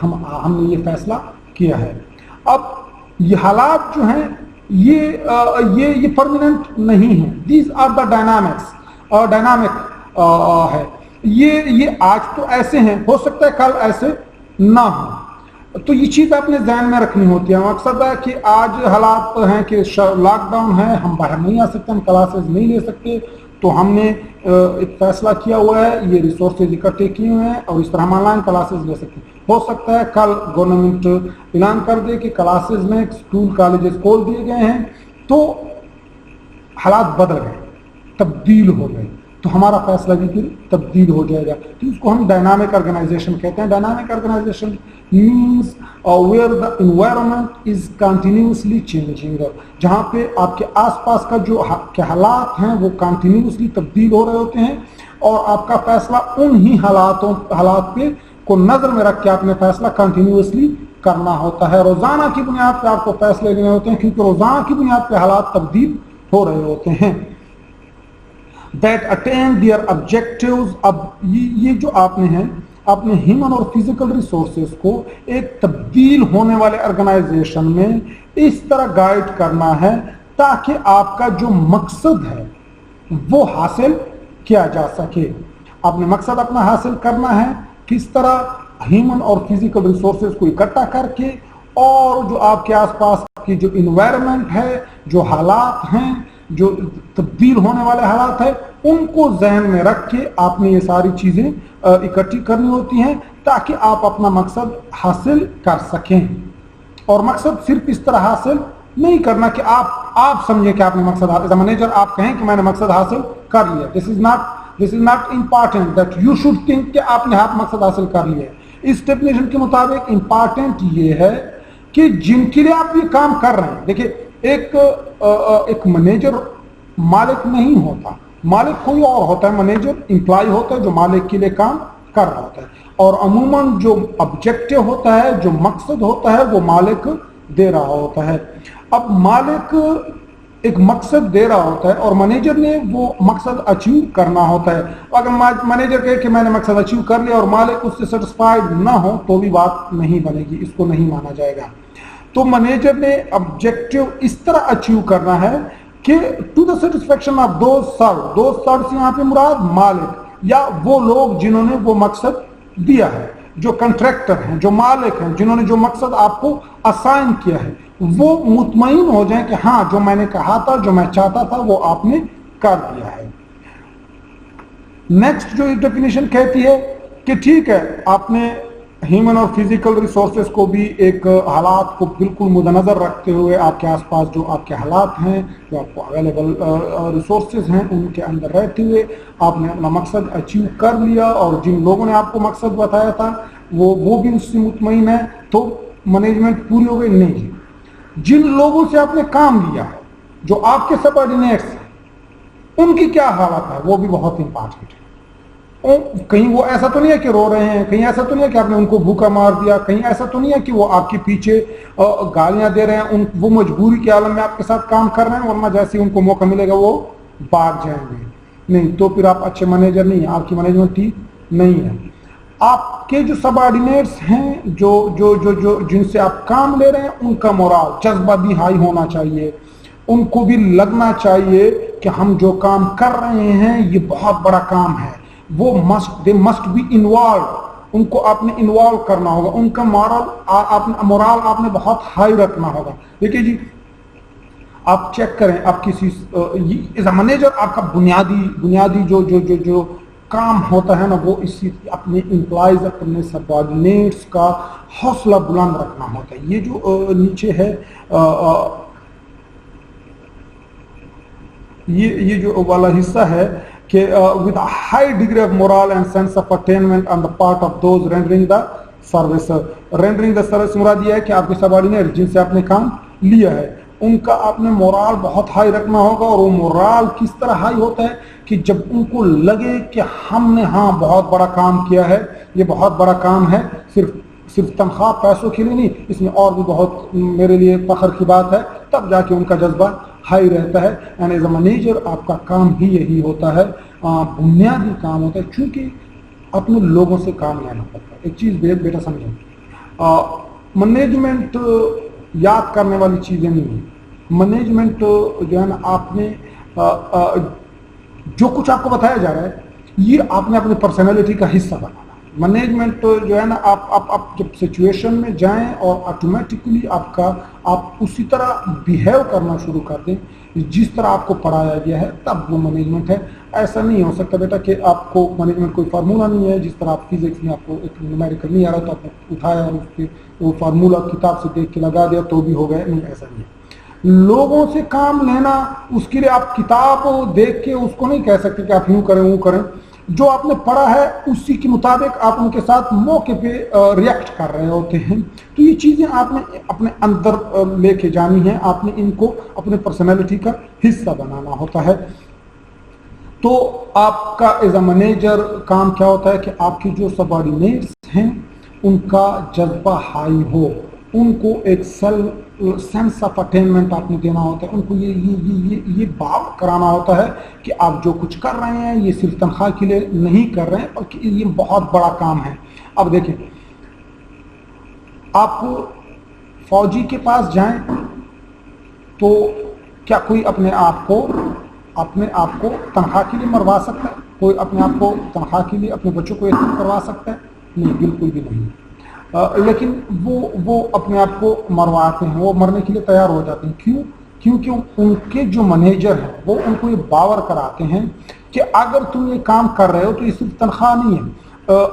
ہم نے یہ فیصلہ کیا ہے۔ اب یہ حالات جو ہیں یہ پرماننٹ نہیں ہیں، دیز آر دا ڈائنامک ہے، یہ آج تو ایسے ہیں، ہو سکتا ہے کل ایسے نہ ہوں، تو یہ چیز اپنے ذہن میں رکھنی ہوتی ہے۔ مقصد ہے کہ آج حالات ہیں کہ لاک ڈاؤن ہے، ہم باہر نہیں آ سکتے، ہم کلاسز نہیں لے سکتے، تو ہم نے ایک فیصلہ کیا ہوا ہے، یہ ریسورسز اکٹھے کیے ہوئے ہیں اور اس طرح ہم آن لائن کلاسز لے سکتے ہیں۔ ہو سکتا ہے کل گورنمنٹ اعلان کر دے کہ کلاسز میں اسکول کالجز کھول دیے گئے ہیں، تو حالات بدل گئے، تبدیل ہو گئے، تو ہمارا فیصلہ بھی پھر تبدیل ہو جائے گا۔ تو اس کو ہم ڈائنامک آرگنائزیشن کہتے ہیں۔ Dynamic organisation means where the environment is continuously changing، جہاں پہ آپ کے آس پاس کا جو حالات ہیں وہ کنٹینیوسلی تبدیل ہو رہے ہوتے ہیں، اور آپ کا فیصلہ انہی حالات پہ کو نظر میں رکھ کے آپ نے فیصلہ کنٹینیوسلی کرنا ہوتا ہے۔ روزانہ کی بنیاد پہ آپ کو فیصلے لینے ہوتے ہیں، کیونکہ روزانہ کی بنیاد پہ حالات تبدیل ہو رہے ہوتے ہیں۔ that attain their objectives، اب یہ جو آپ نے ہے اپنے ہیومن اور فزیکل ریسورسز کو ایک تبدیل ہونے والے آرگنائزیشن میں اس طرح گائیڈ کرنا ہے تاکہ آپ کا جو مقصد ہے وہ حاصل کیا جا سکے۔ آپ نے مقصد اپنا حاصل کرنا ہے کس طرح؟ ہیومن اور فزیکل ریسورسز کو اکٹھا کر کے، اور جو آپ کے آس پاس کی جو انوائرمنٹ ہے، جو حالات ہیں، جو تبدیل ہونے والے حالات ہیں، ان کو ذہن میں رکھ کے آپ نے یہ ساری چیزیں اکٹھی کرنی ہوتی ہیں تاکہ آپ اپنا مقصد حاصل کر سکیں۔ اور مقصد صرف اس طرح حاصل نہیں کرنا کہ آپ سمجھیں کہ آپ نے مقصد حاصل، مینیجر آپ کہیں کہ میں نے مقصد حاصل کر لیا، this is not important that you should think کہ آپ نے مقصد حاصل کر لیا ہے۔ اس ڈیفینیشن کے مطابق امپارٹینٹ یہ ہے کہ جن کے لیے آپ یہ کام کر رہے ہیں، دیکھیے ایک مینیجر مالک نہیں ہوتا، مالک کوئی اور ہوتا ہے، مینیجر امپلائی ہوتا ہے جو مالک کے لیے کام کر رہا ہوتا ہے، اور عموماً جو آبجیکٹو ہوتا ہے، جو مقصد ہوتا ہے، وہ مالک دے رہا ہوتا ہے۔ اب مالک ایک مقصد دے رہا ہوتا ہے اور مینیجر نے وہ مقصد اچیو کرنا ہوتا ہے۔ اگر مینیجر کہے کہ میں نے مقصد اچیو کر لیا اور مالک اس سے سیٹسفائیڈ نہ ہو تو بھی بات نہیں بنے گی، اس کو نہیں مانا جائے گا۔ تو مینیجر نے آبجیکٹو اس طرح اچیو کرنا ہے کہ to the satisfaction of those served یہاں پہ مراد مالک یا وہ لوگ جنہوں نے وہ مقصد دیا ہے، جو کنٹریکٹر ہیں، جو مالک ہیں، جنہوں نے جو مقصد آپ کو اسائن کیا ہے، وہ مطمئن ہو جائیں کہ ہاں جو میں نے کہا تھا، جو میں چاہتا تھا، وہ آپ نے کر دیا ہے۔ نیکسٹ جو ڈیفینیشن کہتی ہے کہ ٹھیک ہے، آپ نے ہیومن اور فزیکل ریسورسز کو بھی ایک حالات کو بالکل مد نظر رکھتے ہوئے، آپ کے آس پاس جو آپ کے حالات ہیں، جو آپ کو اویلیبل ریسورسز ہیں، ان کے اندر رہتے ہوئے آپ نے اپنا مقصد اچیو کر لیا، اور جن لوگوں نے آپ کو مقصد بتایا تھا وہ بھی اس سے مطمئن ہے، تو مینجمنٹ پوری ہو گئی؟ نہیں۔ جن لوگوں سے آپ نے کام لیا ہے، جو آپ کے سب آرڈینیٹس ہیں، ان کی کیا حالت ہے، وہ بھی بہت امپارٹنٹ ہے۔ کہیں وہ ایسا تو نہیں ہے کہ رو رہے ہیں، کہیں ایسا تو نہیں ہے کہ آپ نے ان کو بھوکا مار دیا، کہیں ایسا تو نہیں ہے کہ وہ آپ کے پیچھے گالیاں دے رہے ہیں، وہ مجبوری کے عالم میں آپ کے ساتھ کام کر رہے ہیں، ورنہ جیسے ہی ان کو موقع ملے گا وہ بھاگ جائیں گے۔ نہیں، تو پھر آپ اچھے مینیجر نہیں ہیں، آپ کی مینجمنٹ ٹھیک نہیں ہے۔ آپ کے جو سب آرڈینیٹس ہیں، جو جن سے آپ کام لے رہے ہیں، ان کا مورال، جذبہ بھی ہائی ہونا چاہیے، ان کو بھی لگنا چاہیے کہ ہم جو کام کر رہے ہیں یہ بہت بڑا کام ہے، وہ دے مسٹ بی انوالوڈ، ان کو آپ نے انوالو کرنا ہوگا، ان کا مورال آپ نے بہت ہائی رکھنا ہوگا۔ دیکھیے جی، آپ چیک کریں، آپ کسی ایز اے مینیجر آپ کا بنیادی جو کام ہوتا ہے نا، وہ اسی اپنے امپلائیز، اپنے سب آرڈینیٹس کا حوصلہ بلند رکھنا ہوتا ہے۔ یہ جو نیچے ہے یہ جو والا حصہ ہے کہ with a high degree of moral and sense of attainment on the part of those rendering the service مراد یہ ہے کہ آپ کے سب آرڈینیٹ جن سے آپ نے کام لیا ہے، ان کا آپ نے مورال بہت ہائی رکھنا ہوگا۔ اور وہ مورال کس طرح ہائی ہوتا ہے کہ جب ان کو لگے کہ ہم نے بہت بڑا کام کیا ہے، یہ بہت بڑا کام ہے، صرف تنخواہ پیسوں کے لیے نہیں، اس میں اور بھی بہت میرے لیے فخر کی بات ہے، تب جا کے ان کا جذبہ हाई रहता है। एंड एज अ मैनेजर आपका काम ही यही होता है, बुनियादी काम होता है, क्योंकि अपने लोगों से काम लेना पड़ता है। एक चीज़ बेटा समझो, मैनेजमेंट याद करने वाली चीज़ें नहीं है। मैनेजमेंट जो है ना, आपने जो कुछ आपको बताया जा रहा है ये आपने अपनी पर्सनैलिटी का हिस्सा बनाना। मैनेजमेंट जो है ना, आप जब सिचुएशन में जाएं और ऑटोमेटिकली आप उसी तरह बिहेव करना शुरू कर दें जिस तरह आपको पढ़ाया गया है, तब वो मैनेजमेंट है। ऐसा नहीं हो सकता बेटा कि आपको मैनेजमेंट कोई फार्मूला नहीं है, जिस तरह आप फिजिक्स में आपको एक न्यूमेरिकल नहीं आ रहा तो आपने उठाया और उसके वो फार्मूला किताब से देख के लगा दिया तो भी हो गया। नहीं, ऐसा नहीं है। लोगों से काम लेना, उसके लिए आप किताब देख के उसको नहीं कह सकते कि आप यूं करें वो करें। जो आपने पढ़ा है उसी के मुताबिक आप उनके साथ मौके पे रिएक्ट कर रहे होते हैं। तो ये चीज़ें आपने अपने अंदर लेके जानी है, आपने इनको अपने पर्सनैलिटी का हिस्सा बनाना होता है। तो आपका एज अ मैनेजर काम क्या होता है कि आपके जो सबऑर्डिनेट्स हैं उनका जज्बा हाई हो, उनको एक सेंस ऑफ अटेनमेंट आपने देना होता है, उनको ये बात कराना होता है कि आप जो कुछ कर रहे हैं ये सिर्फ तनख्वाह के लिए नहीं कर रहे हैं, बल्कि ये बहुत बड़ा काम है। अब देखिए, आप फौजी के पास जाएं तो क्या कोई अपने आप को तनख्वाह के लिए मरवा सकता है? कोई अपने आप को तनख्वाह के लिए अपने बच्चों को यतीम करवा सकता है? नहीं, बिल्कुल भी नहीं। लेकिन वो अपने आप को मरवाते हैं, वो मरने के लिए तैयार हो जाते हैं। क्यों? क्योंकि उनके जो मैनेजर हैं वो उनको ये बावर कराते हैं कि अगर तुम ये काम कर रहे हो तो ये सिर्फ तनख्वाह नहीं है,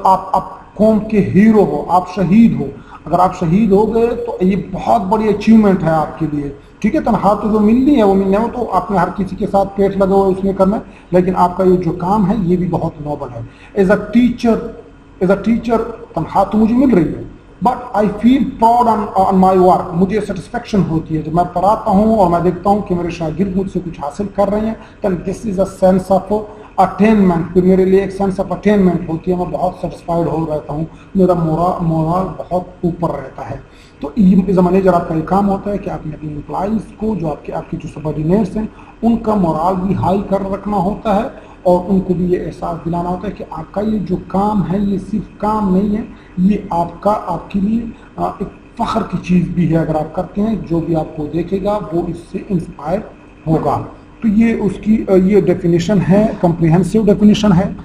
आप कौम के हीरो हो, आप शहीद हो। अगर आप शहीद हो गए तो ये बहुत बड़ी अचीवमेंट है आपके लिए। ठीक है, तनख्वाह तो जो मिलनी है वो मिलने है, तो आपने हर किसी के साथ पेट लगा हुआ उसमें करना है, लेकिन आपका ये जो काम है ये भी बहुत नोबल है। एज अ टीचर तनख्वाह तो मुझे मिल रही है, but I feel proud on my work. मुझे सेटिस्फेक्शन होती है जब मैं पढ़ाता हूँ और मैं देखता हूँ कि मेरे शागिर्द मुझसे कुछ हासिल कर रहे हैं, then this is a sense of attainment. फिर मेरे लिए एक सेंस ऑफ अटेनमेंट होती है, मैं बहुत सेटिस्फाइड हो रहता हूँ, मेरा मोरल बहुत ऊपर रहता है। तो एज अ मैनेजर आपका ये काम होता है कि आपने अपने एम्प्लॉइज़ को, जो आपके जो सबऑर्डिनेट्स हैं, उनका मोरल भी हाई कर रखना होता है और उनको भी ये एहसास दिलाना होता है कि आपका ये जो काम है ये सिर्फ काम नहीं है, ये आपके लिए एक फ़ख्र की चीज़ भी है। अगर आप करते हैं, जो भी आपको देखेगा वो इससे इंस्पायर होगा। तो ये उसकी ये डेफिनेशन है, कम्प्रिहेंसिव डेफिनेशन है।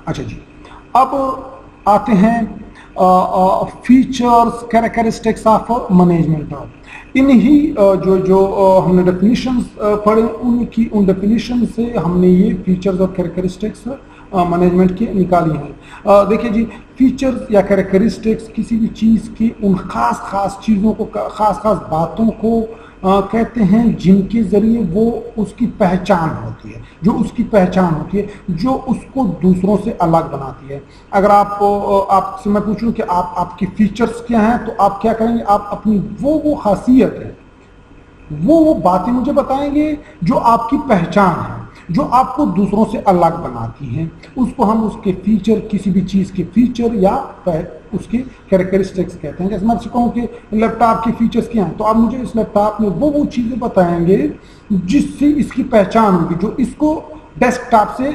अच्छा जी, अब आते हैं फीचर्स कैरेक्टरिस्टिक्स ऑफ मैनेजमेंट। इन्हीं जो हमने डेफिनेशंस पढ़े उन डेफिनेशन से हमने ये फीचर्स और कैरेक्टरिस्टिक्स मैनेजमेंट की निकाली हैं। देखिए जी, फीचर्स या कैरेक्टरिस्टिक्स किसी भी चीज़ की उन खास चीज़ों को, खास बातों को कहते हैं जिनके ज़रिए वो उसकी पहचान होती है, जो उसको दूसरों से अलग बनाती है। अगर आपसे मैं पूछूं कि आपकी फीचर्स क्या हैं, तो आप क्या करेंगे? आप अपनी वो खासियत है, वो बातें मुझे बताएंगे जो आपकी पहचान है, जो आपको दूसरों से अलग बनाती हैं। उसको हम उसके फीचर, किसी भी चीज़ के फीचर या उसके कैरेक्टरिस्टिक्स कहते हैं। जैसे मैं आपसे कहूँ कि लैपटॉप के फीचर्स क्या हैं, तो आप मुझे इस लैपटॉप में वो चीज़ें बताएंगे जिससे इसकी पहचान होगी, जो इसको डेस्कटॉप से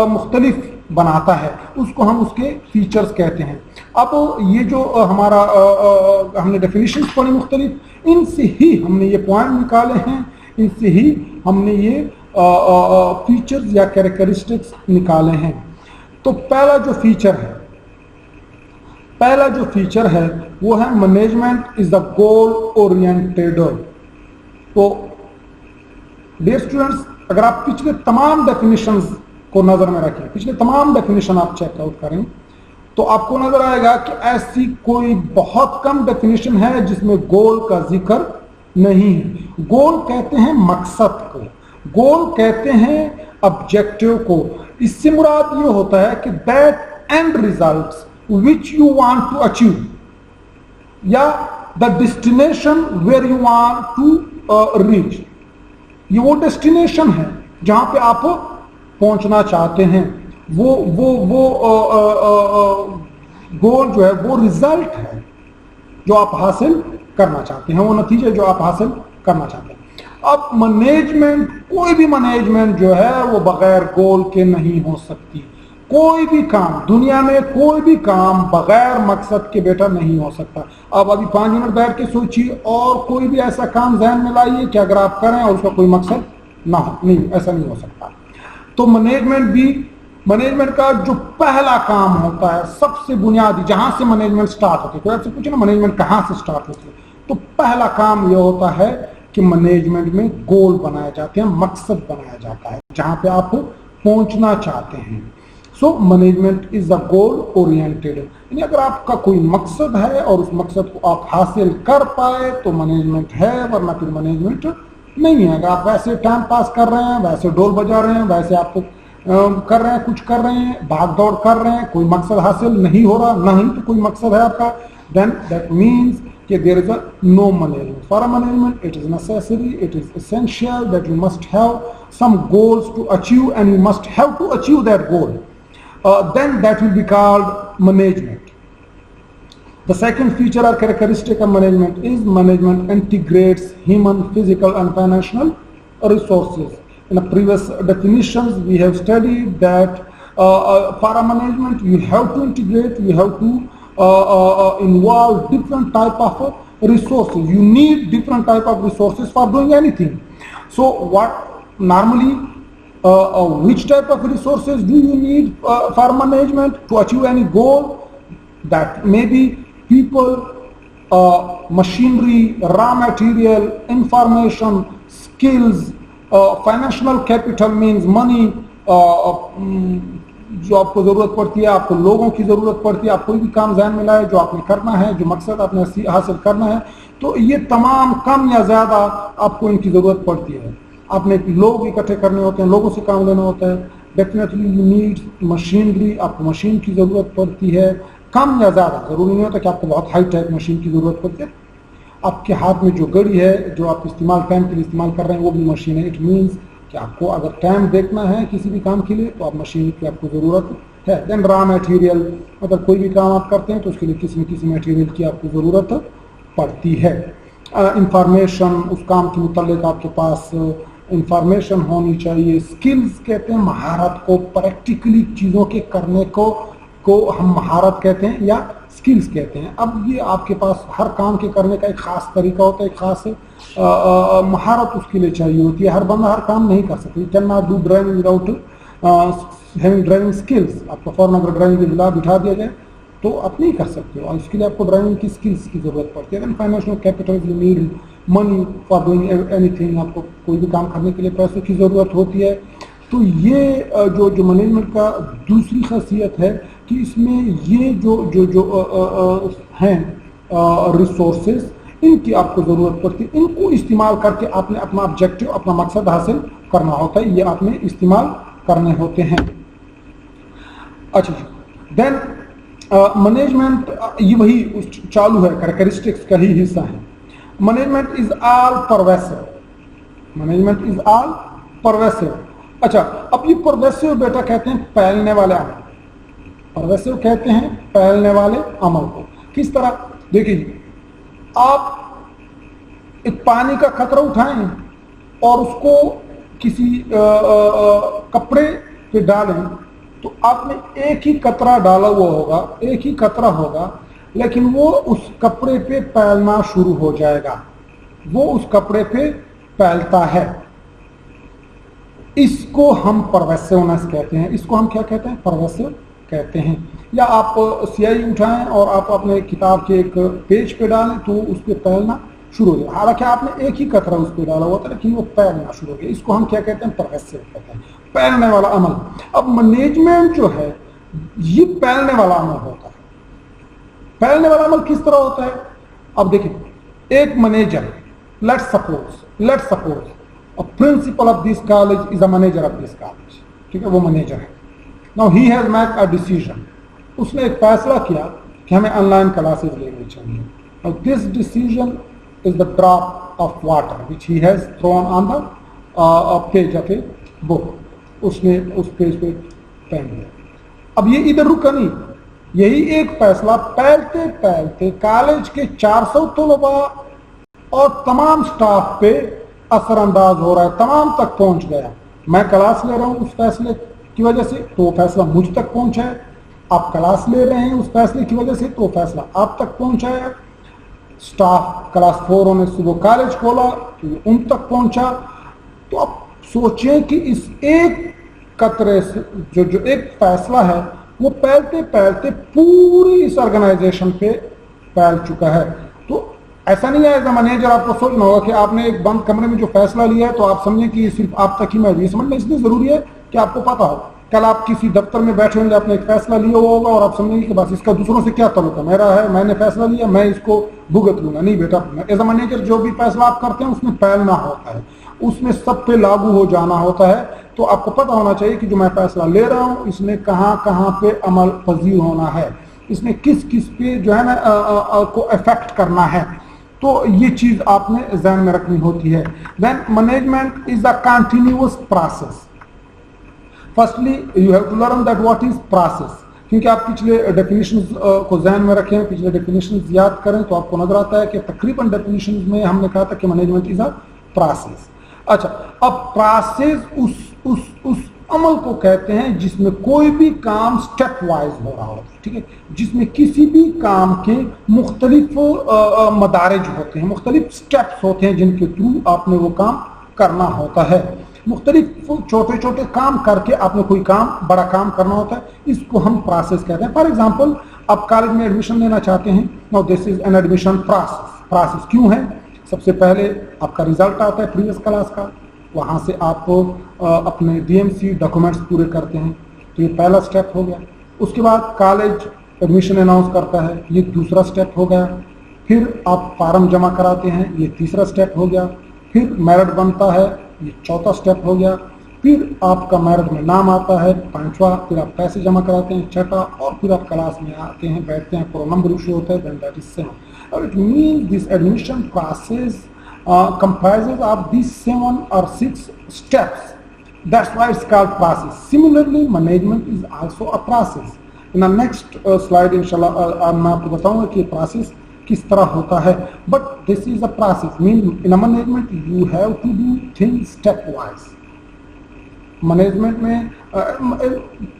मुख्तलिफ बनाता है, उसको हम उसके फीचर्स कहते हैं। अब ये जो हमारा हमने डेफिनेशंस पढ़ी मुख्तलिफ, इनसे ही हमने ये पॉइंट निकाले हैं, इनसे ही हमने ये फीचर्स या कैरेक्टरिस्टिक्स निकाले हैं। तो पहला जो फीचर है वो है management is the goal oriented. तो डियर स्टूडेंट्स, अगर आप पिछले तमाम डेफिनेशंस को नजर में रखें, पिछले तमाम डेफिनेशन आप चेकआउट करें, तो आपको नजर आएगा कि ऐसी कोई बहुत कम डेफिनेशन है जिसमें गोल का जिक्र नहीं है। गोल कहते हैं मकसद को, गोल कहते हैं ऑब्जेक्टिव को। इससे मुराद ये होता है कि that end results which you want to achieve, या the destination where you want to reach. ये वो डेस्टिनेशन है जहां पे आप पहुंचना चाहते हैं। वो गोल जो है वो रिजल्ट है जो आप हासिल करना चाहते हैं, वो नतीजे जो आप हासिल करना चाहते हैं। اب मैनेजमेंट, कोई भी मैनेजमेंट जो है वो बगैर गोल के नहीं हो सकती। कोई भी काम दुनिया में, कोई भी काम बगैर मकसद के बेटा नहीं हो सकता। अब अभी 5 मिनट बैठ के सोचिए और कोई भी ऐसा काम जहन में लाइए कि अगर आप करें और उसका कोई मकसद ना हो, नहीं, ऐसा नहीं हो सकता। तो मैनेजमेंट भी, मैनेजमेंट का जो पहला काम होता है, सबसे बुनियादी, जहां से मैनेजमेंट स्टार्ट होती है, कोई आपसे पूछे ना मैनेजमेंट कहां से स्टार्ट होती है, तो पहला काम यह होता है कि मैनेजमेंट में गोल बनाए जाते हैं, मकसद बनाया जाता है जहां पे आप पहुंचना चाहते हैं। So management is a goal oriented, यानी अगर आपका कोई मकसद है और उस मकसद को आप हासिल कर पाए तो मैनेजमेंट है, वरना फिर मैनेजमेंट नहीं है। अगर आप वैसे टाइम पास कर रहे हैं, वैसे ढोल बजा रहे हैं, वैसे आप कर रहे हैं, कुछ कर रहे हैं, भाग दौड़ कर रहे हैं, कोई मकसद हासिल नहीं हो रहा, नहीं तो कोई मकसद है आपका, then that means that there is a no management. For a management, it is necessary, it is essential that you must have some goals to achieve, and you must have to achieve that goal. Then that will be called management. The second feature or characteristic of management is management integrates human, physical, and financial resources. In the previous definitions, we have studied that for a management, you have to integrate, you have to involve different type of resources. You need different type of resources for doing anything. So what normally which type of resources do you need for management to achieve any goal? That may be people, machinery, raw material, information, skills, financial capital means money, जो आपको ज़रूरत पड़ती है, आपको लोगों की ज़रूरत पड़ती है, आप कोई भी काम ज़हन में लाए जो आपने करना है, जो मकसद आपने हासिल करना है, तो ये तमाम कम या ज़्यादा आपको इनकी ज़रूरत पड़ती है। आपने लोग इकट्ठे करने होते हैं, लोगों से काम लेना होता है, डेफिनेटली यू नीड मशीनरी, आपको मशीन की ज़रूरत पड़ती है, कम या ज़्यादा, ज़रूरी नहीं होता कि आपको बहुत हाई टेक मशीन की ज़रूरत पड़ती है। आपके हाथ में जो घड़ी है, जो आप इस्तेमाल टाइम के लिए इस्तेमाल कर रहे हैं, वो भी मशीन है। इट मीन्स कि आपको अगर टाइम देखना है किसी भी काम के लिए तो आप मशीन की आपको ज़रूरत है। देन रॉ मटेरियल, मतलब कोई भी काम आप करते हैं तो उसके लिए किसी न किसी मटेरियल की आपको ज़रूरत पड़ती है। इंफॉर्मेशन, उस काम के मुतालिक आपके पास इंफॉर्मेशन होनी चाहिए। स्किल्स कहते हैं महारत को, प्रैक्टिकली चीज़ों के करने को हम महारत कहते हैं या स्किल्स कहते हैं। अब ये आपके पास हर काम के करने का एक ख़ास तरीका होता है, एक ख़ास महारत उसके लिए चाहिए होती है। हर बंदा हर काम नहीं कर सकता। Can not do driving without having driving skills. आपको फौरन अगर ड्राइविंग के खिलाफ बिठा दिया जाए तो आप नहीं कर सकते हो, और इसके लिए आपको ड्राइविंग की स्किल्स की ज़रूरत पड़ती है। Financial capital, you need money for doing anything. आपको कोई भी काम करने के लिए पैसों की ज़रूरत होती है। तो ये जो मैनेजमेंट का दूसरी खासियत है कि इसमें ये जो हैं रिसोर्सेज, इनकी आपको ज़रूरत पड़ती है। इनको इस्तेमाल करके आपने अपना ऑब्जेक्टिव, अपना मकसद हासिल करना होता है, ये आपने इस्तेमाल करने होते हैं। अच्छा जी, देन मैनेजमेंट ये वही चालू है, कैरेक्टरिस्टिक्स का ही हिस्सा है। Management is all pervasive, management is all pervasive. अच्छा, अब ये परवेसिव बेटा कहते हैं फैलने वाले अमल। परवेसिव कहते हैं फैलने वाले अमल को। किस तरह? देखिए, आप एक पानी का कतरा उठाएं और उसको किसी कपड़े पे डालें तो आपने एक ही कतरा डाला हुआ होगा, एक ही कतरा होगा, लेकिन वो उस कपड़े पे फैलना शुरू हो जाएगा, वो उस कपड़े पे फैलता है। इसको हम परवेसिवनेस कहते हैं। इसको हम क्या कहते हैं? परवेसिव कहते हैं। या आप स्याही उठाएं और आप अपने किताब के एक पेज पे डालें तो उस पर फैलना शुरू हो जाए। हालांकि आपने एक ही कतरा उस पर डाला हुआ था लेकिन वो फैलना शुरू हो गया। इसको हम क्या कहते हैं? परवेसिव कहते हैं, फैलने वाला अमल। अब मैनेजमेंट जो है ये फैलने वाला अमल होता है। फैलने वाला अमल किस तरह होता है? अब देखिए, एक manager, let's suppose a principal of this college is a manager of this college, ठीक है, वो मैनेजर है। Now he has made a decision, उसने एक फैसला किया कि हमें ऑनलाइन क्लासेस लेनी चाहिए। Now this decision is the drop of water which he has thrown on the page of a book, उसने उस पेज पे फेंक दिया। अब ये इधर रुका नहीं, यही एक फैसला फैलते फैलते कॉलेज के 400 तलबा और तमाम स्टाफ पे असर अंदाज हो रहा है, तमाम तक पहुंच गया। मैं क्लास ले रहा हूं उस फैसले की वजह से, तो वो फैसला मुझ तक पहुंचा है। आप क्लास ले रहे हैं उस फैसले की वजह से, तो फैसला आप तक पहुंचा है। स्टाफ क्लास 4 ने सुबह कॉलेज खोला तो उन तक पहुंचा। तो अब सोचें कि इस एक कतरे से जो एक फैसला है वो फैलते फैलते पूरी इस ऑर्गेनाइजेशन पे फैल चुका है। तो ऐसा नहीं है एज अ मैनेजर आपको सोचना होगा कि आपने एक बंद कमरे में जो फैसला लिया है तो आप समझें कि ये सिर्फ आप तक ही मैं, ये समझना इसलिए जरूरी है कि आपको पता हो कल आप किसी दफ्तर में बैठे होंगे, आपने एक फैसला लिया हुआ होगा और आप समझेंगे कि बस इसका दूसरों से क्या ताल्लुक है, मेरा है, मैंने फैसला लिया, मैं इसको भुगत लूंगा। नहीं बेटा, एज अ मैनेजर जो भी फैसला आप करते हैं उसमें फैलना होता है, उसमें सब पे लागू हो जाना होता है। तो आपको पता होना चाहिए कि जो मैं फैसला ले रहा हूँ इसने कहाँ कहाँ पे अमल पजीर होना है, इसने किस किस पे जो है ना को इफेक्ट करना है। तो ये चीज आपने ध्यान में रखनी होती है। Then management is a continuous process. Firstly you have to learn that what is process, क्योंकि आप पिछले डेफिनेशंस को ध्यान में रखें, पिछले डेफिनेशंस याद करें तो आपको नजर आता है कि तकरीबन डेफिनेशंस में हमने कहा था कि मैनेजमेंट इज अ प्रोसेस। अच्छा, अब प्रोसेस उस अमल को कहते हैं जिसमें कोई भी काम स्टेप वाइज हो रहा होता है, ठीक है, जिसमें किसी भी काम के मुख्तलिफ मदारिज होते हैं, मुख्तलिफ स्टेप्स होते हैं जिनके थ्रू आपने वो काम करना होता है। मुख्तलिफ छोटे छोटे काम करके आपने कोई काम, बड़ा काम करना होता है, इसको हम प्रोसेस कहते हैं। फॉर एग्जाम्पल, आप कॉलेज में एडमिशन लेना चाहते हैं, now this is an admission process. Process क्यों है? सबसे पहले आपका रिजल्ट आता है प्रीवियस क्लास का, वहाँ से आप अपने DMC डॉक्यूमेंट्स पूरे करते हैं, तो ये पहला स्टेप हो गया। उसके बाद कॉलेज एडमिशन अनाउंस करता है, ये दूसरा स्टेप हो गया। फिर आप फार्म जमा कराते हैं, ये तीसरा स्टेप हो गया। फिर मेरिट बनता है, ये चौथा स्टेप हो गया। फिर आपका मेरिट में नाम आता है, पांचवा। फिर आप पैसे जमा कराते हैं, छठा। और फिर आप क्लास में आते हैं, बैठते हैं, पूरा नंबर इशू होता है, दैट इज 7। और it means this admission process comprises of these 7 or 6 steps. That's why it's called process. Similarly, management is also a process. In the next slide, inshallah, मैं आपको बताऊंगा कि process किस तरह होता है. But this is a process. Mean in a management you have to do things stepwise. Management में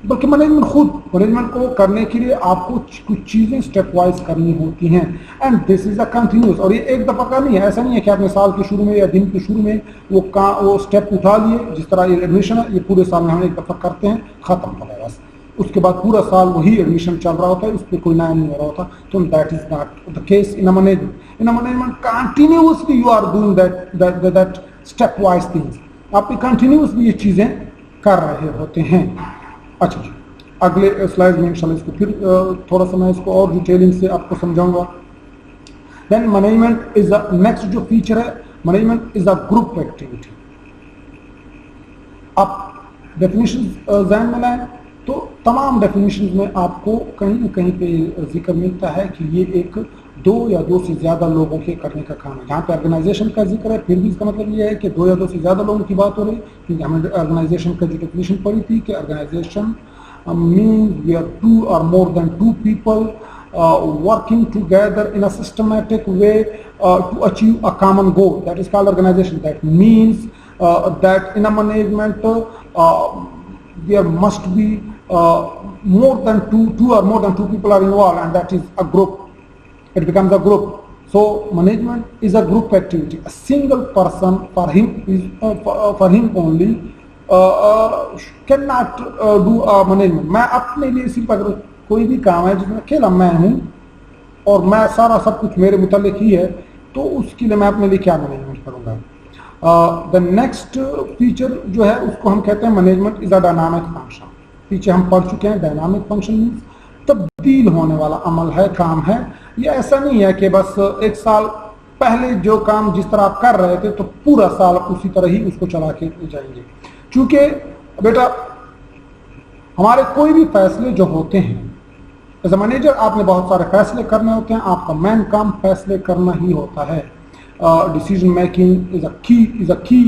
बल्कि मैनेजमेंट खुद मैनेजमेंट को करने के लिए आपको कुछ चीज़ें स्टेप वाइज करनी होती हैं। And this is a continuous, और ये एक दफ़ा का नहीं है। ऐसा नहीं है कि आपने साल के शुरू में या दिन के शुरू में वो स्टेप उठा लिए। जिस तरह ये एडमिशन है, ये पूरे साल में हम एक दफ़ा करते हैं, ख़त्म हो गया बस। उसके बाद पूरा साल वही एडमिशन चल रहा होता है, उस पर कोई नया नहीं हो रहा होता। तो that is not the case in a management. In a management continuously you are doing that stepwise things. आप कंटिन्यूसली ये चीज़ें कर रहे होते हैं। अच्छा जी, अगले स्लाइड में इंशाल्लाह इसको फिर थोड़ा सा मैं इसको और डिटेलिंग से आपको समझाऊंगा। Then management is a next जो फीचर है, management is a group activity. आप डेफिनेशन ध्यान में लाएं तो तमाम डेफिनेशन में आपको कहीं न कहीं पे जिक्र मिलता है कि ये एक दो या दो से ज़्यादा लोगों के करने का काम है। जहाँ पे ऑर्गेनाइजेशन का जिक्र है, फिर भी इसका मतलब ये है कि दो या दो से ज़्यादा लोगों की बात हो रही है, क्योंकि हमने ऑर्गेनाइजेशन का जो डेफिनेशन पढ़ी थी कि organisation means we are 2 or more than 2 people working together in a systematic way to achieve a common goal. That is called organization. That means that in a management there must be more than two or more than 2 people are involved, and that is a group. It becomes a group. So management is a group activity. A single person for him only cannot do a management. मैं अपने लिए सिर्फ अगर कोई भी काम है जिसमें अकेला मैं हूँ और मैं सारा सब कुछ मेरे मुतालिक ही है, तो उसके लिए मैं अपने लिए क्या मैनेजमेंट करूँगा। द नेक्स्ट फीचर जो है उसको हम कहते हैं management is a dynamic function. पीछे हम पढ़ चुके हैं, डायनामिक फंक्शन मीन्स तब्दील होने वाला अमल है, काम है। ये ऐसा नहीं है कि बस एक साल पहले जो काम जिस तरह आप कर रहे थे तो पूरा साल उसी तरह ही उसको चला के जाएंगे। क्योंकि बेटा हमारे कोई भी फैसले जो होते हैं, एज अ मैनेजर आपने बहुत सारे फैसले करने होते हैं, आपका मेन काम फैसले करना ही होता है। डिसीजन मेकिंग इज अ की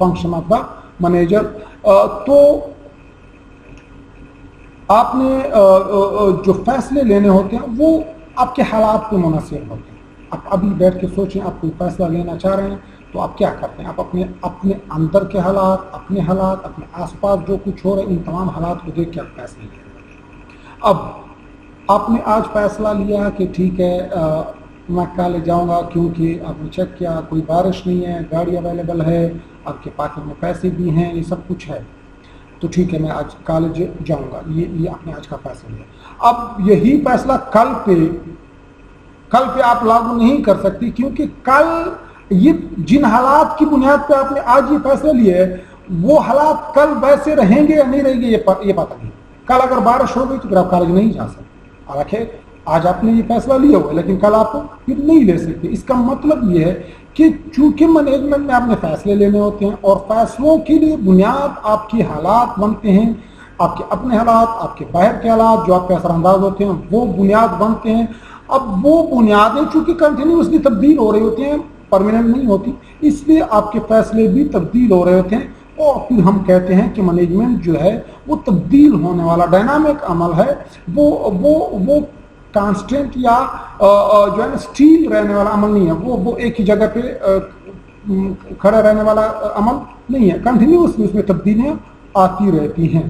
फंक्शन ऑफ द मैनेजर। तो आपने जो फैसले लेने होते हैं वो आपके हालात पे मुनासिब होते हैं। आप अभी बैठ के सोचें, आप कोई फैसला लेना चाह रहे हैं तो आप क्या करते हैं, आप अपने अपने अंदर के हालात, अपने हालात, अपने आसपास जो कुछ हो रहा है, इन तमाम हालात को देख के आप फैसले लें। अब आपने आज फैसला लिया कि ठीक है मैं कल जाऊंगा, क्योंकि आपने चेक किया कोई बारिश नहीं है, गाड़ी अवेलेबल है, आपके पॉकेट में पैसे भी हैं, ये सब कुछ है, तो ठीक है मैं आज कॉलेज जाऊंगा। ये आपने आज का फैसला लिया। अब यही फैसला कल पे आप लागू नहीं कर सकते, क्योंकि कल ये जिन हालात की बुनियाद पे आपने आज ये फैसला लिया है, वो हालात कल वैसे रहेंगे या नहीं रहेंगे ये पता नहीं। कल अगर बारिश हो गई तो फिर आप कॉलेज नहीं जा सकते। हालांकि आज आपने ये फैसला लिया हुआ है, लेकिन कल आप फिर नहीं ले सकते। इसका मतलब ये है कि चूंकि मैनेजमेंट में आपने फैसले लेने होते हैं, और फैसलों के लिए बुनियाद आपकी हालात बनते हैं, आपके अपने हालात, आपके बाहर के हालात जो आपके असरअंदाज होते हैं, वो बुनियाद बनते हैं। अब वो बुनियादें चूंकि कंटिन्यूसली तब्दील हो रही होती हैं, परमानेंट नहीं होती, इसलिए आपके फैसले भी तब्दील हो रहे होते हैं। और फिर हम कहते हैं कि मैनेजमेंट जो है वो तब्दील होने वाला डायनामिक अमल है, वो कांस्टेंट या जो है ना स्टील रहने वाला अमल नहीं है, वो एक ही जगह पे खड़ा रहने वाला अमल नहीं है, कंटिन्यूसली उसमें तब्दीलियां आती रहती हैं।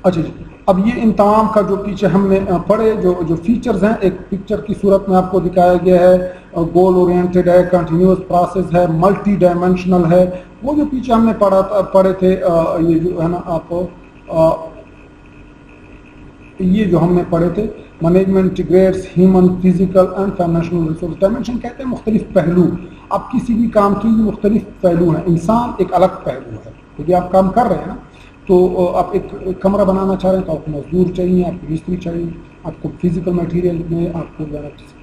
अच्छा जी, अब ये इन तमाम का जो पीछे हमने पढ़े जो फीचर्स हैं, एक पिक्चर की सूरत में आपको दिखाया गया है, गोल ओरिएंटेड है, कंटिन्यूस प्रोसेस है, मल्टी डायमेंशनल है। वो जो पीछे हमने पढ़े थे ये जो है ना आप ये जो हमने पढ़े थे, management integrates human, physical and financial resource. Dimension कहते हैं मुख्तलिफ पहलू। आप किसी भी काम की मुख्तलिफ पहलू हैं, इंसान एक अलग पहलू है। यदि आप काम कर रहे हैं ना, तो आप एक कमरा बनाना चाह रहे हैं तो आपको मजदूर चाहिए, आपको मिस्त्री चाहिए, आपको फिजिकल मटेरियल में आपको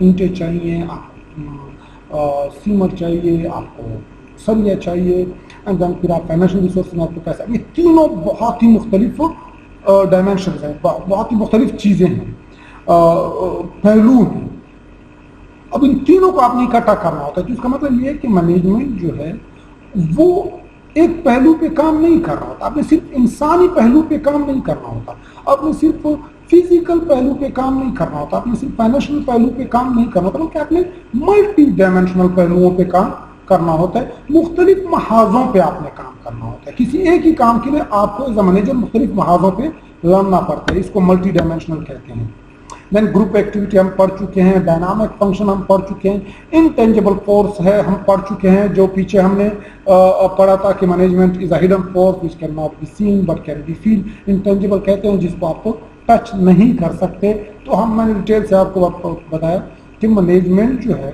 ईंटें चाहिए, आपको सीमेंट चाहिए, आपको सरिया चाहिए, एंड देन फिर आप फाइनेंशियल रिसोर्स में आपको पैसा। ये तीनों बहुत ही मुख्तलिफ डायमेंशन हैं, बहुत ही मुख्तलिफ चीज़ें हैं, पहलू हैं। अब इन तीनों को आपने इकट्ठा करना होता है, तो इसका मतलब ये है कि मैनेजमेंट जो है वो एक पहलू पे काम नहीं कर रहा होता। आपने सिर्फ इंसानी पहलू पे काम नहीं करना होता, आपने सिर्फ फिजिकल पहलू पे काम नहीं करना होता, आपने सिर्फ फाइनेंशियल पहलू पे काम नहीं करना होता, बल्कि आपने मल्टी डायमेंशनल पहलुओं पे काम करना होता है। मुख्तलिफ महाजों पे आपने काम करना होता है। किसी एक ही काम के लिए आपको एज अ मैनेजर मुख्तलिफ महाजों पे लड़ना पड़ता है, इसको मल्टी डायमेंशनल कहते हैं। देन ग्रुप एक्टिविटी हम पढ़ चुके हैं, डायनामिक फंक्शन हम पढ़ चुके हैं, इनटेंजिबल फोर्स है हम पढ़ चुके हैं, जो पीछे हमने पढ़ा था कि management is a hidden force which can not be seen but can be feel. Intangible कहते हैं जिसको आपको टच नहीं कर सकते। तो मैंने डिटेल से आपको बताया कि मैनेजमेंट जो है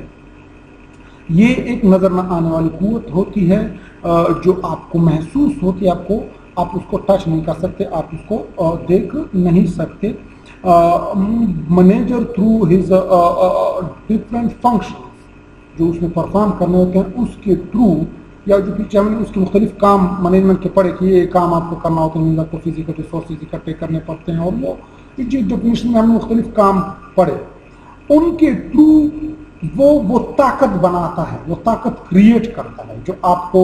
ये एक नजर न आने वाली कुव्वत होती है, जो आपको महसूस होती है, आप उसको टच नहीं कर सकते, आप उसको देख नहीं सकते। Manager through his different functions जो उसमें परफॉर्म करने होते हैं, उसके थ्रू, या जो पीछे हमने उसके मुख्तलिफ काम मैनेजमेंट के पढ़े कि ये काम आपको करना होता है, आपको फिजिकल रिसोर्सेज इकट्ठे करने पड़ते हैं, और वो जिस डेफिनेशन में हमने मुख्तलिफ काम पढ़े, उनके थ्रू वो ताकत बनाता है, वो ताकत क्रिएट करता है, जो आपको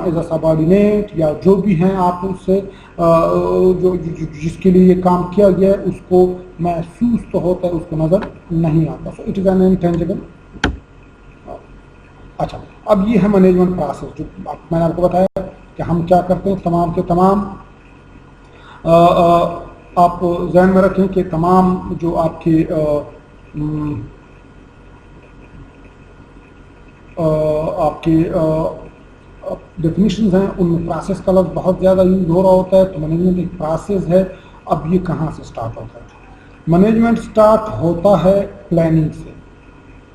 एज अ सबऑर्डिनेट या जो भी हैं आप उससे जो जिसके लिए ये काम किया गया है उसको महसूस तो होता है, उसको नजर नहीं आता। So it is an intangible. अच्छा, अब ये है मैनेजमेंट प्रोसेस, जो मैंने आपको बताया कि हम क्या करते हैं। तमाम के तमाम आप ध्यान में रखें कि तमाम जो आपके डेफिनेशंस हैं उनमें प्रोसेस का लफ्ज़ बहुत ज़्यादा यूज हो रहा होता है। तो मैनेजमेंट एक प्रोसेस है। अब ये कहाँ से स्टार्ट होता है? मैनेजमेंट स्टार्ट होता है प्लानिंग से।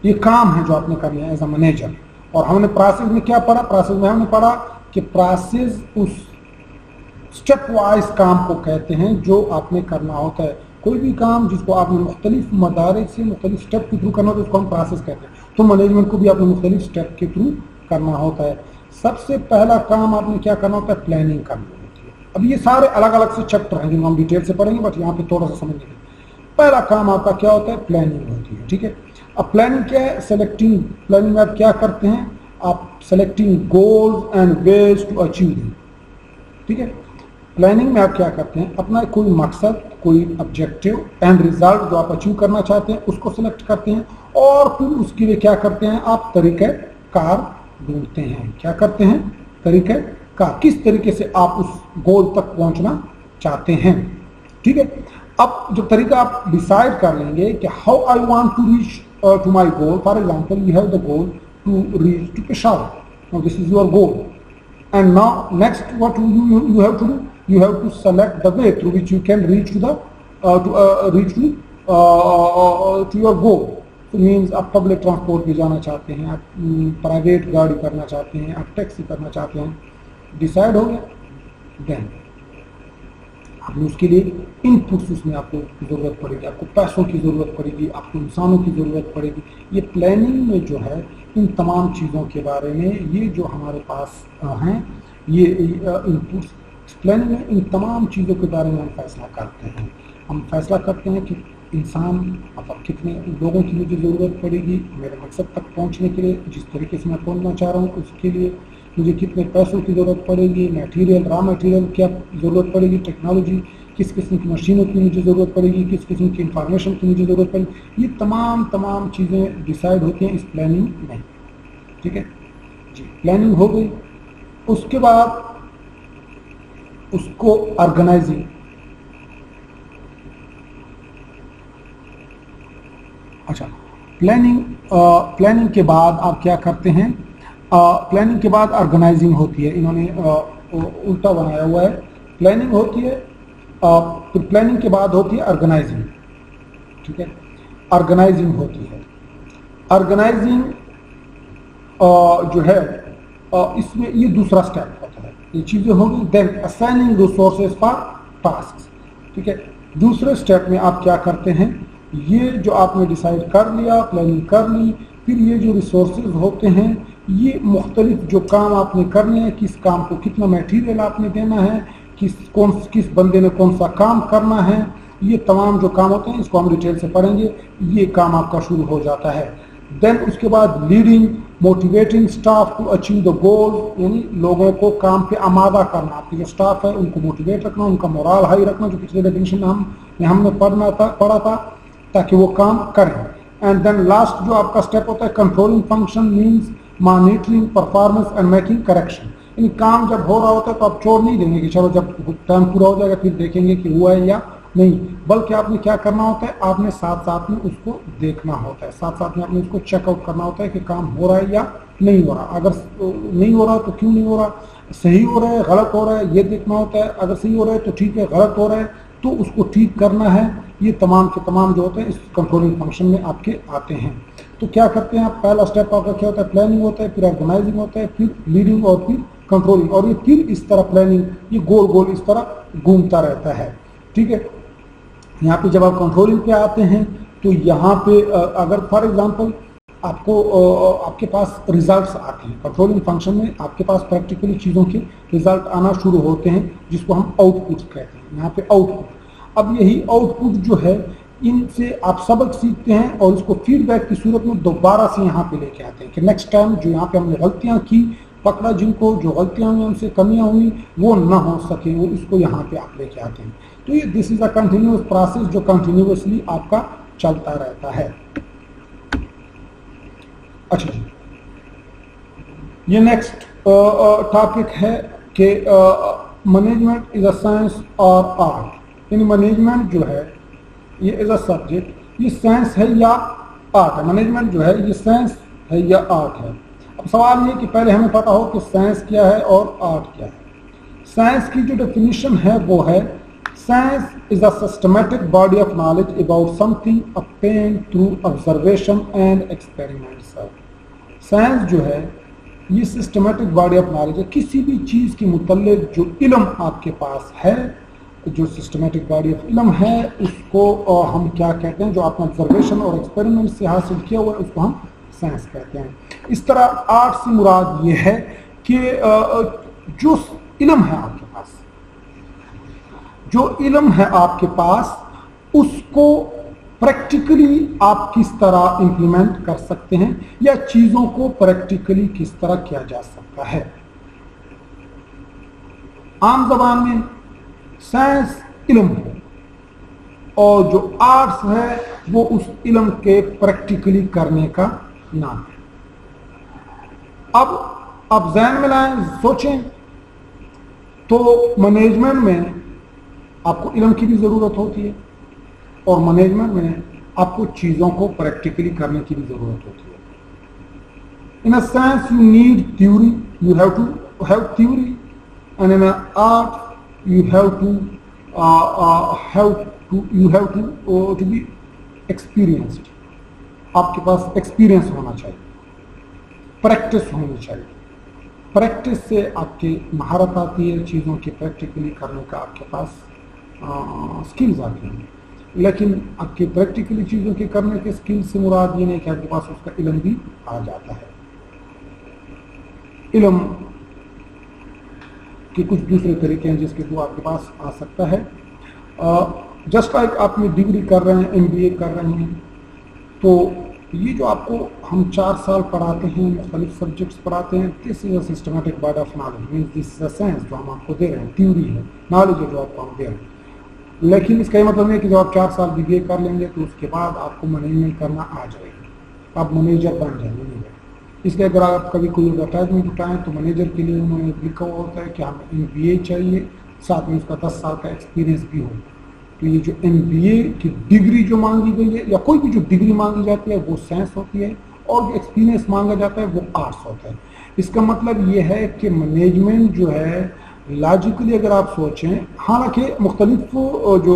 ये काम है जो आपने करना है एज अ मैनेजर। और हमने प्रोसेस में क्या पढ़ा? प्रोसेस में हमने पढ़ा कि प्रोसेस उस स्टेप वाइज काम को कहते हैं जो आपने करना होता है। कोई भी काम जिसको आपने मुख्तलिफ मदारिज से मुख्तलिफ स्टेप के थ्रू करना होता है उसको हम प्रोसेस कहते हैं। तो मैनेजमेंट को भी आपने मुख्तलिफ स्टेप के थ्रू करना होता है। सबसे पहला काम आपने क्या करना होता है? प्लानिंग करनी होती है। अब ये सारे अलग अलग से चैप्टर हैं जिनको हम डिटेल से पढ़ेंगे, बट यहाँ पे थोड़ा सा समझने के लिए पहला काम आपका क्या होता है? प्लानिंग होती है। ठीक है। अब प्लानिंग क्या है? सेलेक्टिंग। प्लानिंग में आप क्या करते हैं? आप selecting goals and ways to achieve them. ठीक है। प्लानिंग में आप क्या करते हैं? अपना कोई मकसद, कोई ऑब्जेक्टिव एंड रिजल्ट जो आप अचीव करना चाहते हैं उसको सिलेक्ट करते हैं, और फिर उसके लिए क्या करते हैं? आप तरीके कार ढूंढते हैं। क्या करते हैं? तरीका कार, किस तरीके से आप उस गोल तक पहुंचना चाहते हैं। ठीक है, अब जब तरीका आप डिसाइड कर लेंगे कि how I want to reach to my goal, for example you have the goal to reach to Peshawar, now this is your goal, and now next what you have to do, you have to select the way through which you can reach to the to your goal. So means आप public transport में जाना चाहते हैं, आप private गाड़ी करना चाहते हैं, आप टैक्सी करना चाहते हैं, डिसाइड हो गया, देन आपने उसके लिए इनपुट्स उसमें आपको ज़रूरत पड़ेगी, आपको पैसों की ज़रूरत पड़ेगी, आपको इंसानों की ज़रूरत पड़ेगी। ये प्लानिंग में जो है इन तमाम चीज़ों के बारे में ये जो हमारे पास हैं ये इनपुट्स, प्लानिंग में इन तमाम चीज़ों के बारे में हम फैसला करते हैं। हम फैसला करते हैं कि इंसान मतलब कितने लोगों की मुझे ज़रूरत पड़ेगी मेरे मकसद तक पहुंचने के लिए, जिस तरीके से मैं पहुंचना चाह रहा हूँ उसके लिए मुझे कितने पैसों की ज़रूरत पड़ेगी, मटेरियल रॉ मटेरियल क्या ज़रूरत पड़ेगी, टेक्नोलॉजी किस किस्म की मशीनों की मुझे ज़रूरत पड़ेगी, किस किस्म की इंफॉर्मेशन की मुझे ज़रूरत पड़ेगी। ये तमाम चीज़ें डिसाइड होती हैं इस प्लानिंग में। ठीक है जी, प्लानिंग हो गई, उसके बाद उसको ऑर्गेनाइजिंग, अच्छा प्लानिंग के बाद आप क्या करते हैं, प्लानिंग के बाद ऑर्गेनाइजिंग होती है। इन्होंने उल्टा बनाया हुआ है, प्लानिंग होती है फिर प्लानिंग के बाद होती है ऑर्गेनाइजिंग। ठीक है, ऑर्गेनाइजिंग होती है, ऑर्गेनाइजिंग जो है इसमें ये दूसरा स्टेप होता है, ये चीज़ें होंगी। Then assigning resources for task. ठीक है, दूसरे स्टेप में आप क्या करते हैं, ये जो आपने डिसाइड कर लिया, प्लानिंग कर ली, फिर ये जो रिसोर्सेज होते हैं ये मुख्तलिफ जो काम आपने करने हैं, किस काम को कितना मटेरियल आपने देना है, किस बंदे ने कौन सा काम करना है, ये तमाम जो काम होते हैं इसको हम डिटेल से पढ़ेंगे। ये काम आपका शुरू हो जाता है। देन उसके बाद leading motivating staff to achieve the goal, यानी लोगों को काम पे आमादा करना, आपकी जो स्टाफ है उनको मोटिवेट रखना, उनका मोरल हाई रखना, जो पिछले डेफिनेशन हमने पढ़ा था ताकि वो काम करें। एंड देन लास्ट जो आपका स्टेप होता है controlling function, means monitoring performance and making correction. यानी काम जब हो रहा होता है तो आप छोड़ नहीं देंगे कि चलो जब टाइम पूरा हो जाएगा फिर देखेंगे कि हुआ है या नहीं, बल्कि आपने क्या करना होता है, आपने साथ साथ में उसको देखना होता है, साथ साथ में आपने उसको चेकआउट करना होता है कि काम हो रहा है या नहीं हो रहा। अगर नहीं हो रहा तो क्यों नहीं हो रहा, सही हो रहा है गलत हो रहा है ये देखना होता है, अगर सही हो रहा है तो ठीक है, गलत हो रहा है तो उसको ठीक करना है। ये तमाम के तमाम जो होते हैं इस कंट्रोलिंग फंक्शन में आपके आते हैं। तो क्या करते हैं आप, पहला स्टेप आपका क्या होता है, प्लानिंग होता है, फिर ऑर्गेनाइजिंग होता है, फिर लीडिंग और फिर कंट्रोलिंग, और ये फिर इस तरह प्लानिंग ये गोल गोल इस तरह घूमता रहता है। ठीक है, यहाँ पे जब आप कंट्रोलिंग पे आते हैं तो यहाँ पे अगर फॉर एग्जांपल आपको आपके पास रिजल्ट्स आते हैं कंट्रोलिंग फंक्शन में, आपके पास प्रैक्टिकली चीज़ों के रिजल्ट आना शुरू होते हैं जिसको हम आउटपुट कहते हैं। यहाँ पे आउटपुट, अब यही आउटपुट जो है इनसे आप सबक सीखते हैं और इसको फीडबैक की सूरत में दोबारा से यहाँ पे लेके आते हैं कि नेक्स्ट टाइम जो यहाँ पे हमने गलतियाँ की, पकड़ा जिनको जो गलतियाँ हुई उनसे कमियाँ हुई वो ना हो सके, वो इसको यहाँ पे आप लेके आते हैं। तो ये this is a continuous process जो कंटिन्यूअसली आपका चलता रहता है। अच्छा जी, ये नेक्स्ट टॉपिक है कि मैनेजमेंट इज अ साइंस और आर्ट। यानी मैनेजमेंट जो है ये इज अ सब्जेक्ट, ये साइंस है या आर्ट है। मैनेजमेंट जो है ये साइंस है या आर्ट है। अब सवाल ये कि पहले हमें पता हो कि साइंस क्या है और आर्ट क्या है। साइंस की जो डेफिनेशन है वो है science is a systematic body of knowledge about something obtained through observation and experiments। Science जो है ये सिस्टमेटिक बॉडी ऑफ नॉलेज है, किसी भी चीज़ के मुतल्लिक जो इल्म आपके पास है, जो सिस्टमेटिक बॉडी ऑफ इल्म है उसको हम क्या कहते हैं, जो आपने ऑब्जर्वेशन और एक्सपेरिमेंट से हासिल किया हुआ है उसको हम साइंस कहते हैं। इस तरह आर्ट से मुराद ये है कि जो इल्म है आपके पास, जो इल्म है आपके पास उसको प्रैक्टिकली आप किस तरह इंप्लीमेंट कर सकते हैं या चीज़ों को प्रैक्टिकली किस तरह किया जा सकता है। आम ज़बान में साइंस इल्म है और जो आर्ट्स है वो उस इल्म के प्रैक्टिकली करने का नाम है। اب آپ ذہن میں لائیں، سوچیں، تو مینجمنٹ میں آپ کو علم کی بھی ضرورت ہوتی ہے، اور مینجمنٹ میں آپ کو چیزوں کو پریکٹیکلی کرنے کی بھی ضرورت ہوتی ہے. In a sense, you need theory. You have to have theory, and in an art, you have to be experienced. آپ کے پاس ایکسپیرئنس ہونا چاہیے، پریکٹس ہونی چاہیے. پریکٹس سے آپ کی مہارت آتی ہے، چیزوں کی پریکٹیکلی کرنے کا آپ کے پاس اسکلز آتی ہیں. لیکن آپ کی پریکٹیکلی چیزوں کے کرنے کے اسکل سے مراد یہ نہیں کہ آپ کے پاس اس کا علم بھی آ جاتا ہے. علم کے کچھ دوسرے طریقے ہیں جس کے تو آپ کے پاس آ سکتا ہے. جسٹ لائک آپ نے ڈگری کر رہے ہیں، MBA کر رہے ہیں، تو یہ جو آپ کو ہم 4 سال پڑھاتے ہیں، مختلف سبجیکٹس پڑھاتے ہیں، this is a systematic body of knowledge, means this is a science جو ہم آپ کو دے رہے ہیں، تھیوری ہے، نالج ہے جو آپ کو ہم دے رہے ہیں. لیکن اس کا یہ مطلب نہیں کہ جب آپ 4 سال BBA کر لیں گے تو اس کے بعد آپ کو مینجمنٹ کرنا آ جائے گا، آپ مینیجر بن جائیں گے. اس لیے اگر آپ کبھی کوئی ایڈورٹائزمنٹ اٹھائیں تو مینیجر کے لیے انہوں نے لکھا ہوا ہوتا ہے کہ ہمیں MBA چاہیے، ساتھ میں اس کا 10 سال کا ایکسپیرینس بھی ہو. تو یہ جو MBA کی ڈگری جو مانگی گئی ہے، یا کوئی بھی جو ڈگری مانگی جاتی ہے، وہ سائنس ہوتی ہے، اور جو ایکسپیرینس مانگا جاتا ہے وہ آرٹس ہوتا ہے. اس کا مطلب یہ ہے کہ مینجمنٹ جو ہے لاجیکلی اگر آپ سوچیں، حالانکہ مختلف جو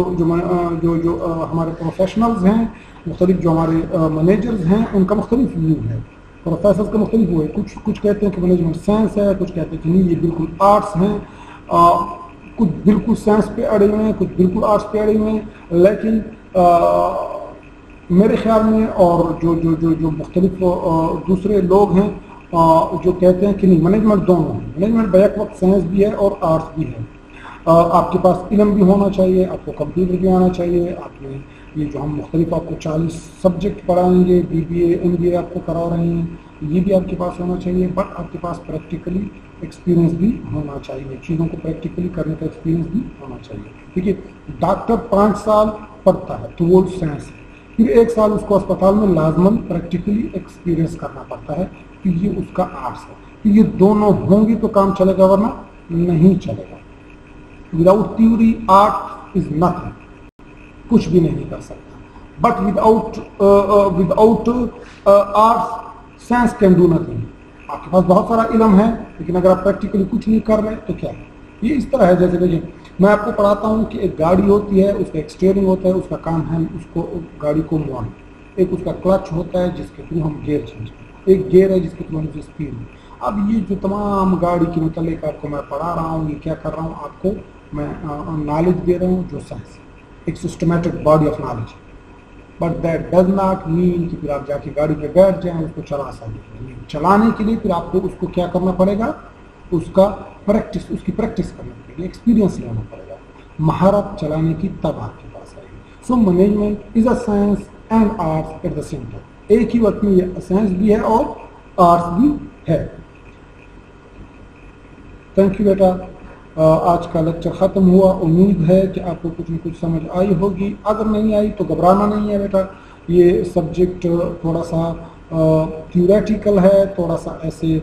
ہمارے پروفیشنلز ہیں، مختلف جو ہمارے مینیجرز ہیں، ان کا مختلف ویو ہے. پروفیسرز کا مختلف ویو ہے. کچھ کہتے ہیں کہ مینجمنٹ سائنس ہے، کچھ کہتے ہیں کہ نہیں، یہ بالکل آرٹس ہیں. کچھ بالکل سائنس پہ اڑے ہوئے ہیں، کچھ بالکل آرٹس پہ اڑے ہوئے ہیں. لیکن میرے خیال میں اور جو مختلف دوسرے لوگ ہیں جو کہتے ہیں کہ نہیں، مینجمنٹ دونوں ہیں. مینجمنٹ بیک وقت سائنس بھی ہے اور آرٹس بھی ہے. آپ کے پاس علم بھی ہونا چاہیے، آپ کو کمپیوٹر بھی آنا چاہیے. آپ نے یہ جو ہم مختلف آپ کو 40 سبجیکٹ پڑھائیں گے، BBA MBA آپ کو کرا رہے ہیں، یہ بھی آپ کے پاس ہونا چاہیے. بٹ آپ کے پاس پریکٹیکلی ایکسپیرینس بھی ہونا چاہیے، چیزوں کو پریکٹیکلی کرنے کا ایکسپیرینس بھی ہونا چاہیے. دیکھیے، ڈاکٹر 5 سال پڑھتا ہے تو وہ سائنس ہے، پھر 1 سال اس کو اسپتال میں لازماً پریکٹیکلی ایکسپیرینس کرنا پڑتا ہے، تو یہ اس کا آرٹس ہے. تو یہ دونوں ہوں گی تو کام چلے گا، ورنہ نہیں چلے گا. Without theory art is nothing, کچھ بھی نہیں کر سکتا. But without arts science can do nothing. آپ کے پاس بہت سارا علم ہے، لیکن اگر آپ پریکٹیکلی کچھ نہیں کر رہے تو کیا ہے؟ یہ اس طرح ہے جیسے کہ میں آپ کو پڑھاتا ہوں کہ ایک گاڑی ہوتی ہے، اس کا ایک اسٹیئرنگ ہوتا ہے، اس کا کام ہے اس کو گاڑی کو موڑنا. ایک اس کا کلچ ہوتا ہے جس کے تھرو ہم گیئر چینج کرتے ہیں، ایک گیئر ہے جس کے تھرو ہم اسے اسپیڈ میں. اب یہ جو تمام گاڑی کے متعلق آپ کو میں پڑھا رہا ہوں، یہ کیا کر رہا ہوں؟ آپ کو میں نالج دے رہا ہوں جو سائنس ہے، ایک systematic body of knowledge. But that does not mean کہ پھر آپ جا کے گاڑی پہ بیٹھ جائیں، اس کو چلا سکیں. چلانے کے لیے پھر آپ کو اس کو کیا کرنا پڑے گا؟ اس کی پریکٹس کرنے کے لیے ایکسپیرینس لینا پڑے گا. مہارت چلانے کی تب آپ کے پاس آئے گی. So management is a science and arts at the same time. ایک ہی وقت میں یہ سائنس بھی ہے اور آرٹس بھی ہے. تھینک یو بیٹا. آج کا لیکچر ختم ہوا. امید ہے کہ آپ کو کچھ نہ کچھ سمجھ آئی ہوگی. اگر نہیں آئی تو گھبرانا نہیں ہے بیٹا. یہ سبجیکٹ تھوڑا سا تھیوریٹیکل ہے، تھوڑا سا ایسے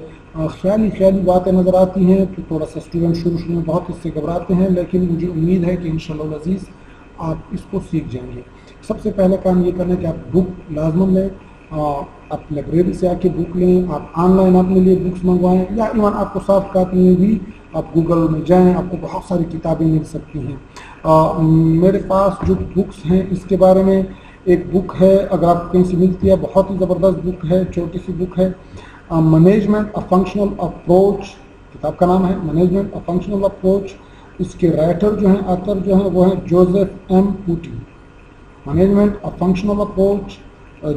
خیالی باتیں نظر آتی ہیں، تو تھوڑا سا اسٹوڈنٹ شروع میں بہت اس سے گھبراتے ہیں، لیکن مجھے امید ہے کہ انشاءاللہ العزیز آپ اس کو سیکھ جائیں گے. سب سے پہلے کام یہ کرنا ہے کہ آپ بک لازماً لیں. آپ لائبریری سے آ کے بک لیں، آپ آن لائن اپنے لیے بکس منگوائیں، یا ایون آپ کو سافٹ کاپی میں بھی آپ گوگل میں جائیں، آپ کو بہت ساری کتابیں مل سکتی ہیں. میرے پاس جو بکس ہیں اس کے بارے میں ایک بک ہے، اگر آپ کہیں سے ملتی ہے، بہت ہی زبردست بک ہے، چھوٹی سی بک ہے. مینجمنٹ اے فنکشنل اپروچ کتاب کا نام ہے، مینجمنٹ اے فنکشنل اپروچ. اس کے رائٹر جو ہیں، آتھر جو ہیں، وہ ہیں Joseph M Putti. Management a functional approach,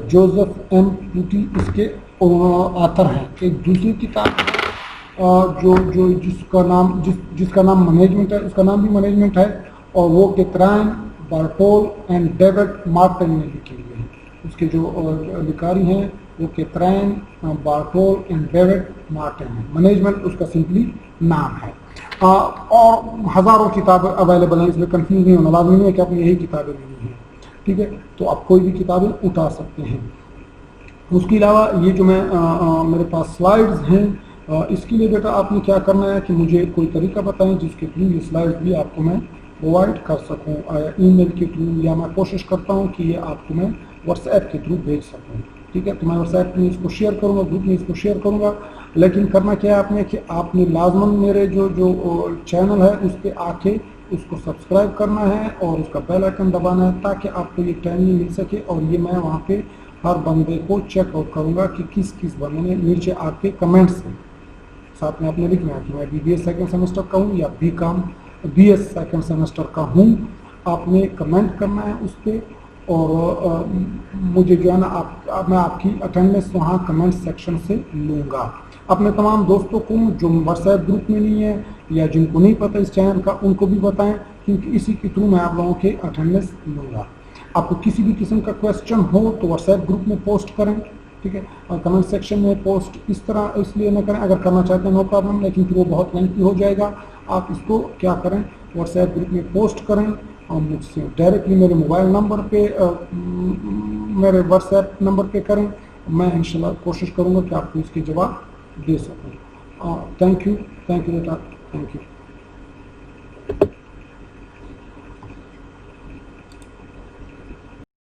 Joseph M Putti اس کے آتھر ہیں. ایک دوسری کتاب جس کا نام مینجمنٹ ہے، اس کا نام بھی مینجمنٹ ہے، اور وہ کیتھرائن بارٹول اینڈ ڈیوڈ مارٹن نے لکھی ہوئی ہے. اس کے جو لکھاری ہیں وہ کیتھرائن بارٹول اینڈ ڈیوڈ مارٹن ہے. مینجمنٹ اس کا سمپلی نام ہے. اور ہزاروں کتابیں اویلیبل ہیں، اس میں کنفیوز نہیں ہونا. لازمی نہیں ہے کہ آپ نے یہی کتابیں لینی ہیں، ٹھیک ہے؟ تو آپ کوئی بھی کتابیں اٹھا سکتے ہیں. اس کے علاوہ یہ جو میرے پاس سلائیڈز ہیں، इसके लिए बेटा आपने क्या करना है कि मुझे कोई तरीका बताएं जिसके थ्रू ये स्लाइड भी आपको मैं प्रोवाइड कर सकूं, ईमेल के थ्रू, या मैं कोशिश करता हूं कि ये आपको मैं व्हाट्सएप के थ्रू भेज सकूं। ठीक है, तो मैं व्हाट्सएप में इसको शेयर करूंगा, ग्रुप में इसको शेयर करूंगा। लेकिन करना क्या है आपने कि आपने लाजमन मेरे जो चैनल है उस पर आके उसको सब्सक्राइब करना है और उसका बेल आइकन दबाना है, ताकि आपको ये टाइमली मिल सके। और ये मैं वहाँ पे हर बंदे को चेक आउट करूँगा कि किस किस बंदे ने नीचे आके कमेंट्स में साथ में आपने लिखना है कि मैं BBA सेकेंड सेमेस्टर का हूँ या BS सेकेंड सेमेस्टर का हूँ। आपने कमेंट करना है उस पर, और मुझे जो है ना मैं आपकी अटेंडेंस वहाँ कमेंट सेक्शन से लूँगा। अपने तमाम दोस्तों को जो व्हाट्सएप ग्रुप में नहीं है या जिनको नहीं पता इस चैनल का, उनको भी बताएं, क्योंकि इसी के थ्रू मैं आप लोगों के अटेंडेंस लूँगा। आपको किसी भी किस्म का क्वेश्चन हो तो व्हाट्सएप ग्रुप में पोस्ट करें, ठीक है, और कमेंट सेक्शन में पोस्ट इस तरह इसलिए ना करें, अगर करना चाहते हैं नो प्रॉब्लम, लेकिन फिर वो बहुत लेंथी हो जाएगा। आप इसको क्या करें, व्हाट्सएप ग्रुप में पोस्ट करें और मुझसे डायरेक्टली मेरे मोबाइल नंबर पे मेरे व्हाट्सएप नंबर पे करें। मैं इंशाल्लाह कोशिश करूँगा कि आपको इसके जवाब दे सकूँ। थैंक यू बेटा, थैंक यू।